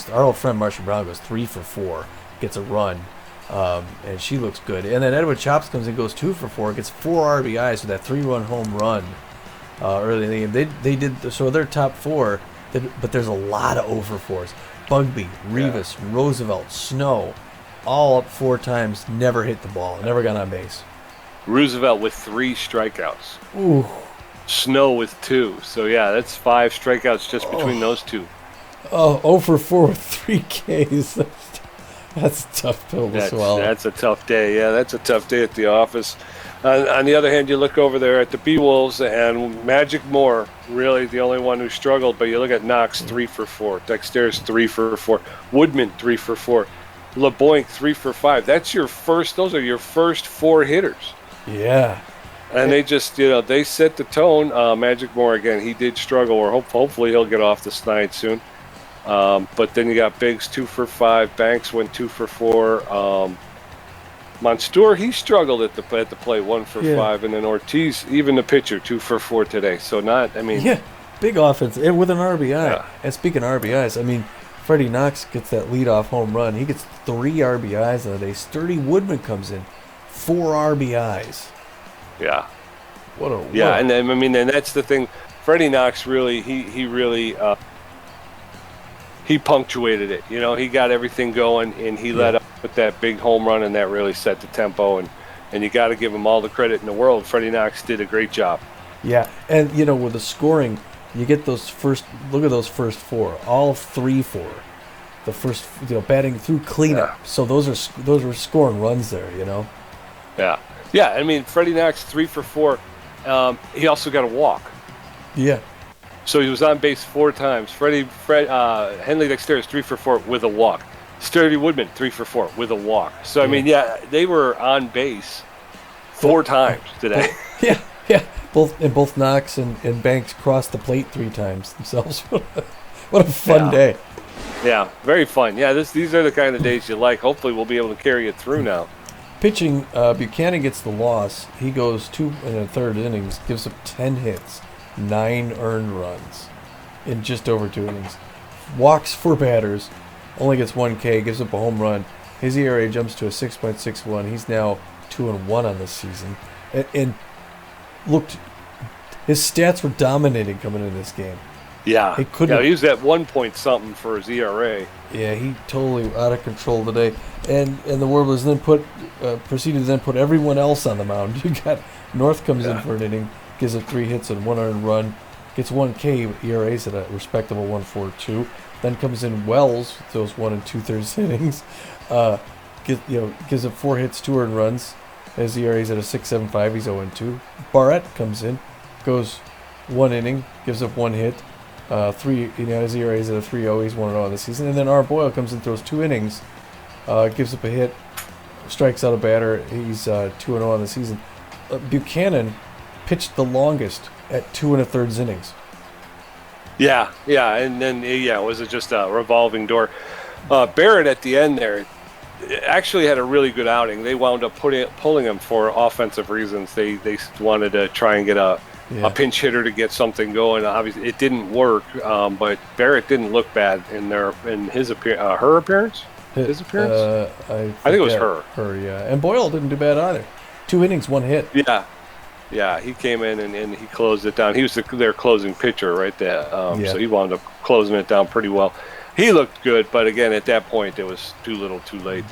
Our old friend Marcia Brown goes 3 for 4, gets a run, and she looks good. And then Edward Chops comes in, goes 2 for 4, gets 4 RBIs with that 3-run home run early in the game. They did so. They're top 4, but there's a lot of over 4s. Bugby, Rivas, Roosevelt, Snow, all up 4 times. Never hit the ball. Never got on base. Roosevelt with 3 strikeouts. Ooh. Snow with 2. So, yeah, that's 5 strikeouts just between those 2. Oh, 0 for 4 with 3 Ks. That's a tough pill to swallow. That's a tough day. Yeah, that's a tough day at the office. On the other hand, you look over there at the Beewolves, and Magic Moore, really the only one who struggled. But you look at Knox, 3 for 4. Dexter's 3 for 4. Woodman, 3 for 4. LeBoink, 3 for 5. Those are your first 4 hitters. Yeah. And they just, they set the tone. Magic Moore, again, he did struggle, or hopefully he'll get off the snide soon. But then you got Biggs, 2 for 5. Banks went 2 for 4. Monstour, he struggled at the plate, 1 for 5. And then Ortiz, even the pitcher, 2 for 4 today. So big offense, and with an RBI. Yeah. And speaking of RBIs, I mean, Freddie Knox gets that leadoff home run. He gets 3 RBIs on the day. Sturdy Woodman comes in, 4 RBIs. Yeah. And then, and that's the thing. Freddie Knox really, he punctuated it. He got everything going, and he led up with that big home run, and that really set the tempo. And you got to give him all the credit in the world. Freddie Knox did a great job. Yeah, and with the scoring, you get those first. Look at those first 4, all 3-4. The first, batting through cleanup. Yeah. So those are scoring runs there. Yeah. Yeah, Freddie Knox, 3 for 4. He also got a walk. Yeah. So he was on base 4 times. Henley Dexter is 3 for 4 with a walk. Sturdy Woodman, 3 for 4 with a walk. So, they were on base 4 times today. Yeah. Both Knox and Banks crossed the plate 3 times themselves. What a fun day. Yeah, very fun. Yeah, these are the kind of days you like. Hopefully we'll be able to carry it through now. Pitching, Buchanan gets the loss. He goes 2 1/3 innings, gives up 10 hits, 9 earned runs in just over 2 innings. Walks 4 batters, only gets 1 K, gives up a home run. His ERA jumps to a 6.61. He's now 2-1 on this season. And looked, his stats were dominating coming into this game. Yeah, he was at 1 point something for his ERA. Yeah, he totally out of control today. And the Warblers then proceeded to put everyone else on the mound. You got North comes in for an inning, gives up 3 hits and 1 earned run, gets 1 K, ERA's at a respectable 1.42. Then comes in Wells with those 1 2/3 innings, gives up 4 hits, 2 earned runs. His ERA's at a 6.75. He's 0-2. Barrett comes in, goes 1 inning, gives up 1 hit. 3, his ERA's at a 3.0. He's 1-0 on the season. And then R. Boyle comes in, throws 2 innings, gives up a hit, strikes out a batter. He's 2-0 on the season. Buchanan pitched the longest at 2 1/3 innings. Yeah, and then it was just a revolving door. Barrett at the end there actually had a really good outing. They wound up pulling him for offensive reasons. They wanted to try and get a pinch hitter to get something going. Obviously, it didn't work, but Barrett didn't look bad in his appearance. His appearance? I think it was her. Her, yeah. And Boyle didn't do bad either. 2 innings, 1 hit. Yeah, he came in and he closed it down. He was their closing pitcher right there. So he wound up closing it down pretty well. He looked good, but again, at that point, it was too little too late.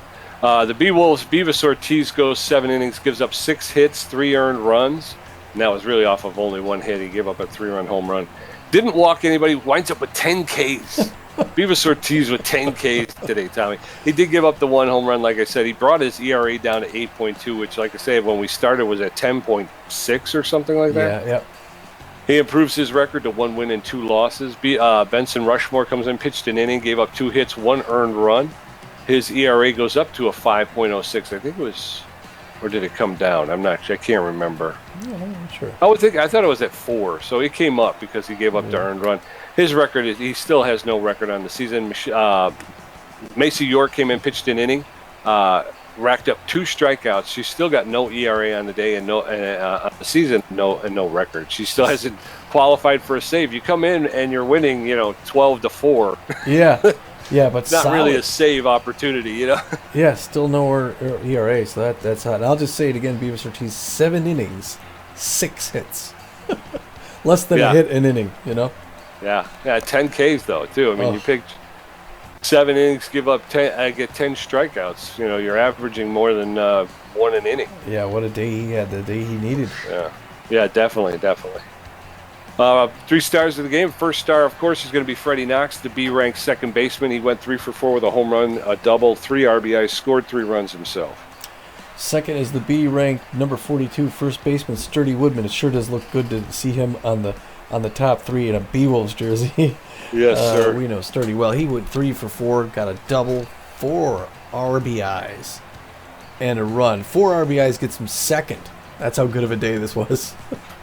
The Beewolves, Bevis Ortiz goes 7 innings, gives up 6 hits, 3 earned runs. And that was really off of only 1 hit. He gave up a 3-run home run. Didn't walk anybody, winds up with 10 Ks. Bevis Ortiz with 10 Ks today, Tommy. He did give up the one home run, like I said. He brought his ERA down to 8.2, which, like I say, when we started was at 10.6 or something like that. Yeah. He improves his record to 1 win and 2 losses. Benson Rushmore comes in, pitched an inning, gave up 2 hits, 1 earned run. His ERA goes up to a 5.06. I think it was, or did it come down? I can't remember. Yeah, I'm not sure. I thought it was at 4, so it came up because he gave up the earned run. His record is, he still has no record on the season. Macy York came in, pitched an inning, racked up 2 strikeouts. She's still got no ERA on the day and on the season, no record. She still hasn't qualified for a save. You come in and you're winning, 12-4. Yeah. Yeah, but not solid. really a save opportunity, Yeah, still no ERA, so that's hot. And I'll just say it again, Bevis Ortiz, 7 innings, 6 hits. Less than a hit an inning, Yeah, 10 Ks though too. I mean, you picked 7 innings, give up 10, get 10 strikeouts. You're averaging more than 1 an inning. Yeah, what a day he had, the day he needed. Yeah, definitely. 3 stars of the game. First star, of course, is going to be Freddie Knox, the B-ranked second baseman. He went 3 for 4 with a home run, a double, 3 RBIs, scored 3 runs himself. Second is the B-ranked number 42 first baseman, Sturdy Woodman. It sure does look good to see him on the top 3 in a Beewolves jersey. Yes, sir. We know Sturdy well. He went 3 for 4, got a double, 4 RBIs, and a run. 4 RBIs gets him second. That's how good of a day this was.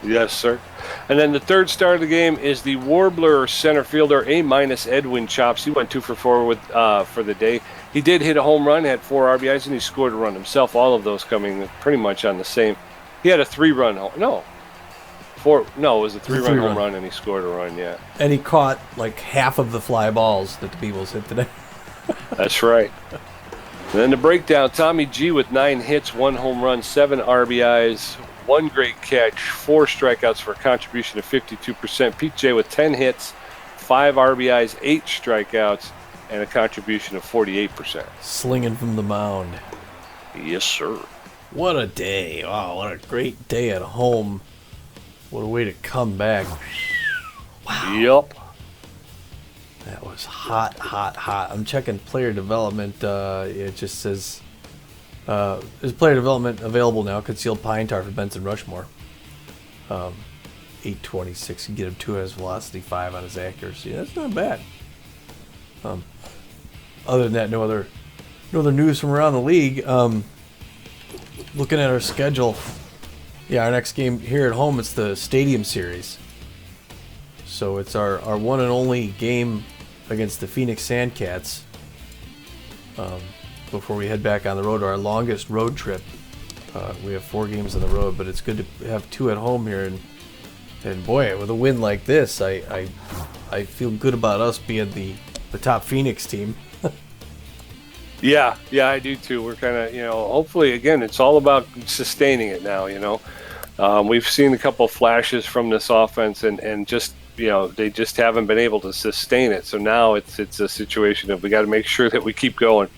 Yes, sir. And then the third star of the game is the Warbler center fielder, A- Edwin Chops. He went 2 for 4 for the day. He did hit a home run, had 4 RBIs, and he scored a run himself. All of those coming pretty much on the same. He had a 3-run home. No, it was a 3-run home run, and he scored a run. Yeah. And he caught like half of the fly balls that the Beewolves hit today. That's right. And then the breakdown: Tommy G with 9 hits, 1 home run, 7 RBIs, 1 great catch, 4 strikeouts for a contribution of 52%. Pete J with 10 hits, 5 RBIs, 8 strikeouts, and a contribution of 48%. Slinging from the mound. Yes, sir. What a day. Wow, what a great day at home. What a way to come back. Wow. Yup. That was hot. I'm checking player development. It just says there's player development available now. Concealed pine tar for Benson Rushmore. 826. You get him 2 on his velocity, 5 on his accuracy. That's not bad. Other than that, no other news from around the league. Looking at our schedule, our next game here at home, it's the Stadium Series. So it's our one and only game against the Phoenix Sandcats before we head back on the road, our longest road trip. We have 4 games on the road, but it's good to have 2 at home here. And boy, with a win like this, I feel good about us being the top Phoenix team. Yeah, I do too. We're kind of, hopefully, again, it's all about sustaining it now, We've seen a couple flashes from this offense and just, they just haven't been able to sustain it. So now it's a situation of we got to make sure that we keep going,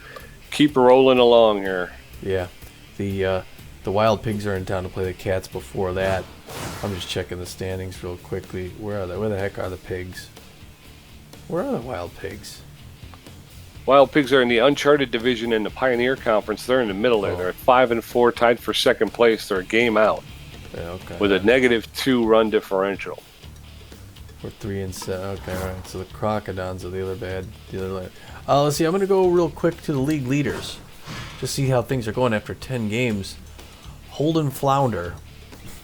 keep rolling along here. Yeah, the Wild Pigs are in town to play the Cats before that. I'm just checking the standings real quickly. Where are they? Where the heck are the Pigs? Where are the Wild Pigs? Wild Pigs are in the Uncharted division in the Pioneer Conference. They're in the middle there. They're at 5-4, tied for second place. They're a game out with a -2 run differential. We're 3-7. Okay, all right. So the Crocodons are the other bad. Let's see. I'm going to go real quick to the league leaders, just see how things are going after 10 games. Holden Flounder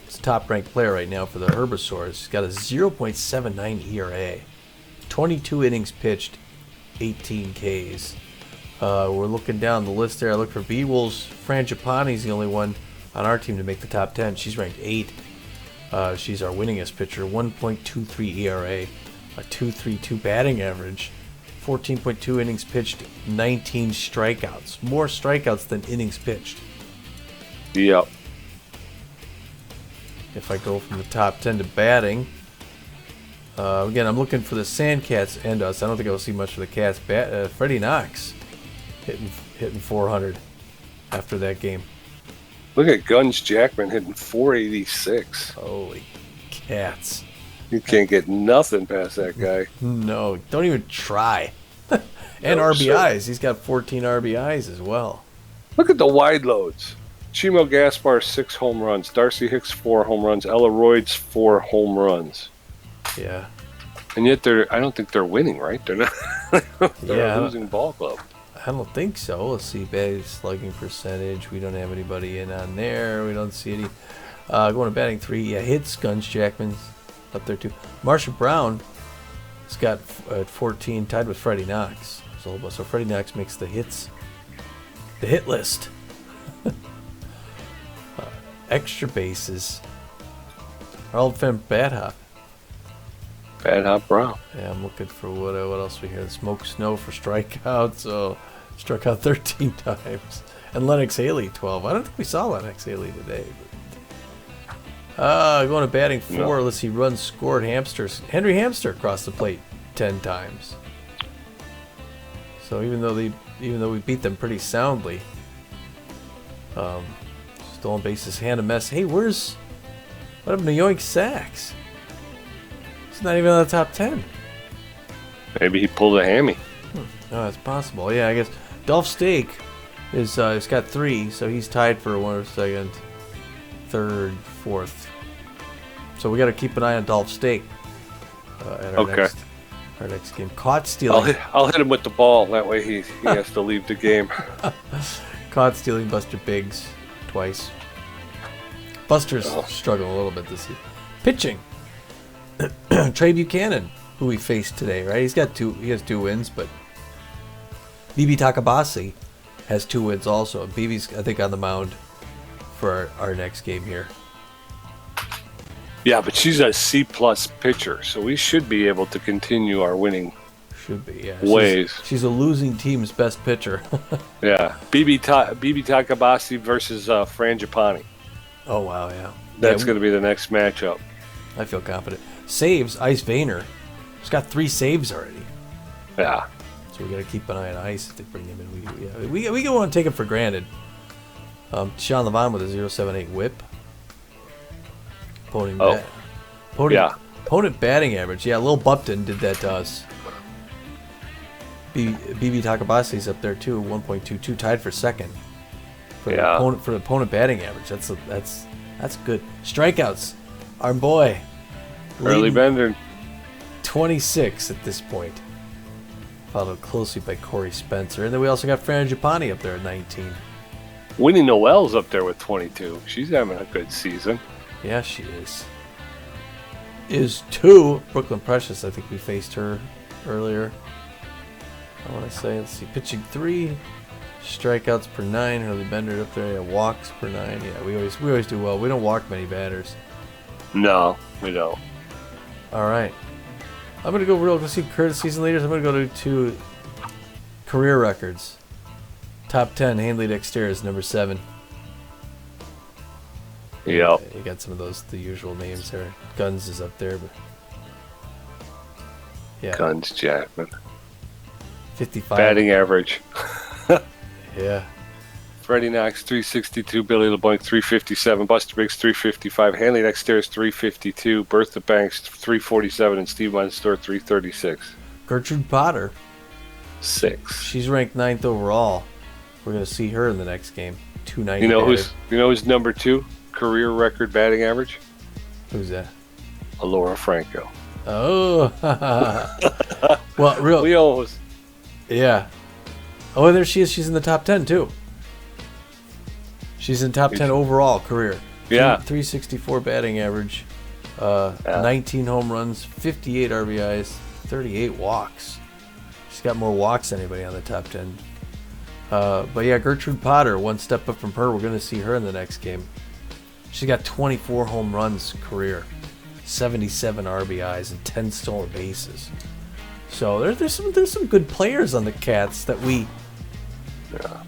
is top-ranked player right now for the Herbisaurs. He's got a 0.79 ERA, 22 innings pitched, 18 Ks. We're looking down the list there. I look for Beewolves. Fran Giapani's the only one on our team to make the top 10. She's ranked 8. She's our winningest pitcher. 1.23 ERA, a 2.32 batting average, 14.2 innings pitched, 19 strikeouts. More strikeouts than innings pitched. Yep. If I go from the top 10 to batting, again, I'm looking for the Sandcats and us. I don't think I'll see much for the Cats. Freddie Knox hitting 400 after that game. Look at Guns Jackman hitting 486. Holy cats. You can't get nothing past that guy. No, don't even try. And RBIs. He's got 14 RBIs as well. Look at the wide loads. Chimo Gaspar, 6 home runs. Darcy Hicks, 4 home runs. Ella Royds, 4 home runs. Yeah. And yet I don't think they're winning, right? They're not. They're a losing ball club. I don't think so. Let's see. Batting slugging percentage. We don't have anybody in on there. We don't see any. Going to batting 3. Yeah, hits. Guns Jackman's up there too. Marcia Brown has got 14, tied with Freddie Knox. So Freddie Knox makes the hit list. Extra bases. Our old friend Bad Hop. Bad Hop Brown. Yeah, I'm looking for what else we hear. Smoke Snow for strikeouts. So struck out 13 times. And Lennox Haley, 12. I don't think we saw Lennox Haley today. Going to batting 4. No. Let's see. Runs scored. Hamsters. Henry Hamster across the plate 10 times. So even though we beat them pretty soundly, stolen bases, Hannah Mess. Hey, what happened to Yoink Sacks? He's not even on the top 10. Maybe he pulled a hammy. Oh, that's possible. Yeah, I guess Dolph Stake he's got 3, so he's tied for 1 second, 3rd, 4th. So we got to keep an eye on Dolph Stake at our next game. Caught stealing. I'll hit him with the ball. That way he has to leave the game. Caught stealing Buster Biggs twice. Buster's struggling a little bit this year. Pitching. Trey Buchanan, who we faced today, right? He has 2 wins, but BB Takabasi has 2 wins also. BB's, I think, on the mound for our next game here. Yeah, but she's a C+ pitcher, so we should be able to continue our winning ways. She's a losing team's best pitcher. Yeah. BB Takabasi versus Frangipani. Oh, wow, yeah. That's going to be the next matchup. I feel confident. Saves, Ice Vayner. He's got 3 saves already. Yeah. So we got to keep an eye on Ice if they bring him in. We don't want to take him for granted. Sean Levon with a 0.78 whip. Opponent batting average. Yeah, Lil Bupton did that to us. BB Takabasi's up there too, 1.22, tied for 2nd. For the opponent batting average. That's good. Strikeouts. Our boy. Early Bender. 26 at this point. Followed closely by Corey Spencer. And then we also got Frangipani up there at 19. Winnie Noel's up there with 22. She's having a good season. Yeah, she is 2. Brooklyn Precious, I think we faced her earlier. I want to say, let's see, pitching 3, strikeouts per 9. Early Bender up there, walks per 9. Yeah, we always do well. We don't walk many batters. No, we don't. All right. I'm going to go let's see, Curtis season leaders. I'm going to go to career records. Top 10, Hanley Dexter is number 7. Yep. You got some of the usual names there. Guns is up there, but yeah. Guns Jackman. 55. Batting average. Yeah. Freddie Knox 362, Billy LeBlanc 357, Buster Biggs 355, Hanley Dexter's 352, Bertha Banks 347, and Steve Munster 336. Gertrude Potter 6. She's ranked 9th overall. We're gonna see her in the next game. 290. You know who's number 2 career record batting average? Who's that? Alora Franco. Oh. Well, we almost. Yeah. Oh, there she is. She's in the top 10 too. She's in top 10 overall career. Yeah. 364 batting average, 19 home runs, 58 RBIs, 38 walks. She's got more walks than anybody on the top 10. But yeah, Gertrude Potter, one step up from her. We're going to see her in the next game. She's got 24 home runs career, 77 RBIs, and 10 stolen bases. So there's some good players on the Cats that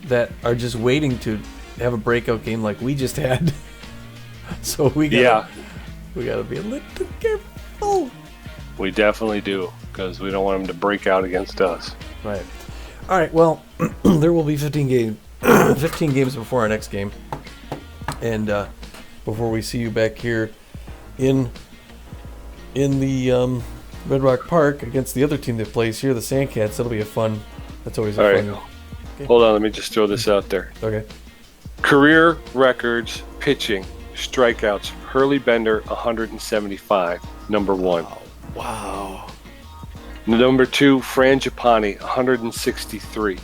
that are just waiting to have a breakout game like we just had. So we gotta be a little careful. We definitely do, because we don't want them to break out against us. Right. All right. Well, there will be 15 games before our next game, and before we see you back here in the Red Rock Park against the other team that plays here, the Sandcats. That'll be a fun. That's always a All fun. right. Okay. Hold on, let me just throw this out there. Okay. Career records, pitching, strikeouts. Hurley Bender, 175, number 1. Wow. Number 2, Fran Giappani, 163.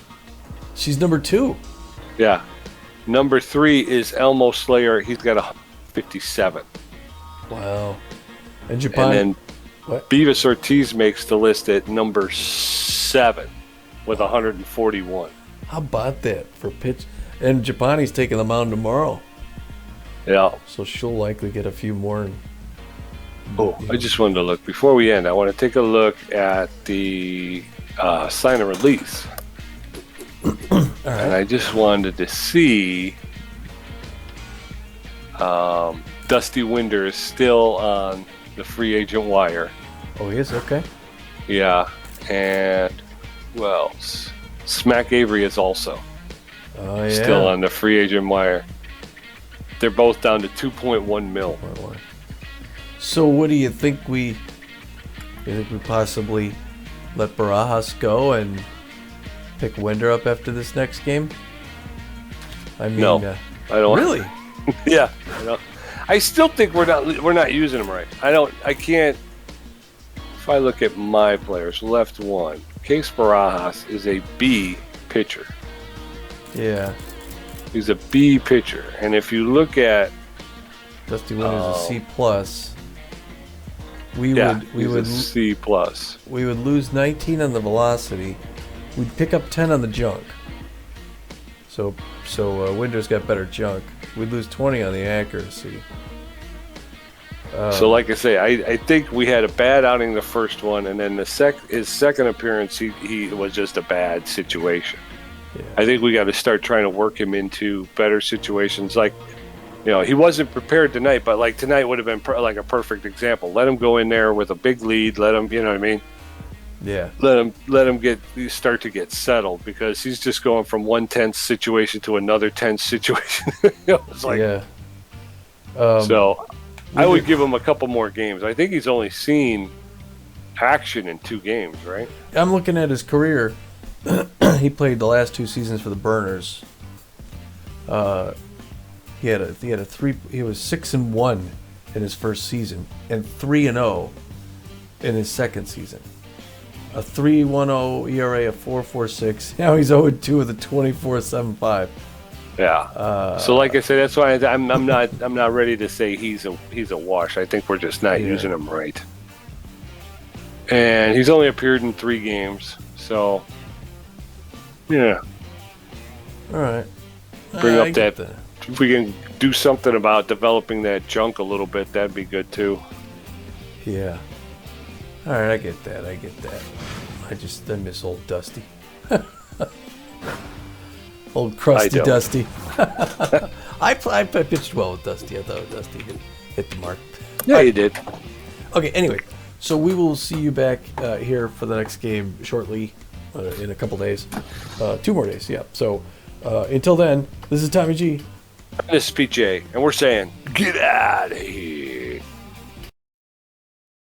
She's number 2. Yeah. Number 3 is Elmo Slayer. He's got 157. Wow. And Giappani. And then what? Bevis Ortiz makes the list at number 7 with 141. How about that for pitch? And Giappani's taking the mound tomorrow. Yeah. So she'll likely get a few more. Oh, I just wanted to look. Before we end, I want to take a look at the sign and release. All right. And I just wanted to see Dusty Winder is still on the free agent wire. Oh, he is? Okay. Yeah. And who else? Smack Avery is also Oh, yeah. still on the free agent wire. They're both down to 2.1 mil. So what do you think you think we possibly let Barajas go and pick Winder up after this next game? I mean, No, I don't. Really? Yeah. I still think we're not using them right. I can't. If I look at my players, left one, Case Barajas is a B pitcher. Yeah. He's a B pitcher, and if you look at Dusty Winder's a C plus. We he's would a C plus. We would lose 19 on the velocity. We'd pick up 10 on the junk. So Winder's got better junk. We'd lose 20 on the accuracy. So like I say, I think we had a bad outing the first one, and then his second appearance, he was just a bad situation. Yeah. I think we got to start trying to work him into better situations. Like, he wasn't prepared tonight, but like tonight would have been like a perfect example. Let him go in there with a big lead. Let him, you know what I mean? Yeah. Let him start to get settled, because he's just going from one tense situation to another tense situation. It's like, yeah. So I would give him a couple more games. I think he's only seen action in 2 games, right? I'm looking at his career. He played the last 2 seasons for the Burners. He was 6-1 in his first season and 3-0 in his second season. A 3.10 ERA, a 4.46. Now he's 0-2 with a 24.75. Yeah. So like I said, that's why I'm not ready to say he's a wash. I think we're just not using him right. And he's only appeared in 3 games, so yeah. All right. Bring up that. If we can do something about developing that junk a little bit, that'd be good too. Yeah. All right, I get that. I miss old Dusty. Old crusty Dusty. I pitched well with Dusty. I thought Dusty hit the mark. Yeah, you did. Okay, anyway, so we will see you back here for the next game shortly, in a couple days. 2 more days, yeah. So until then, this is Tommy G. This is PJ, and we're saying, get out of here.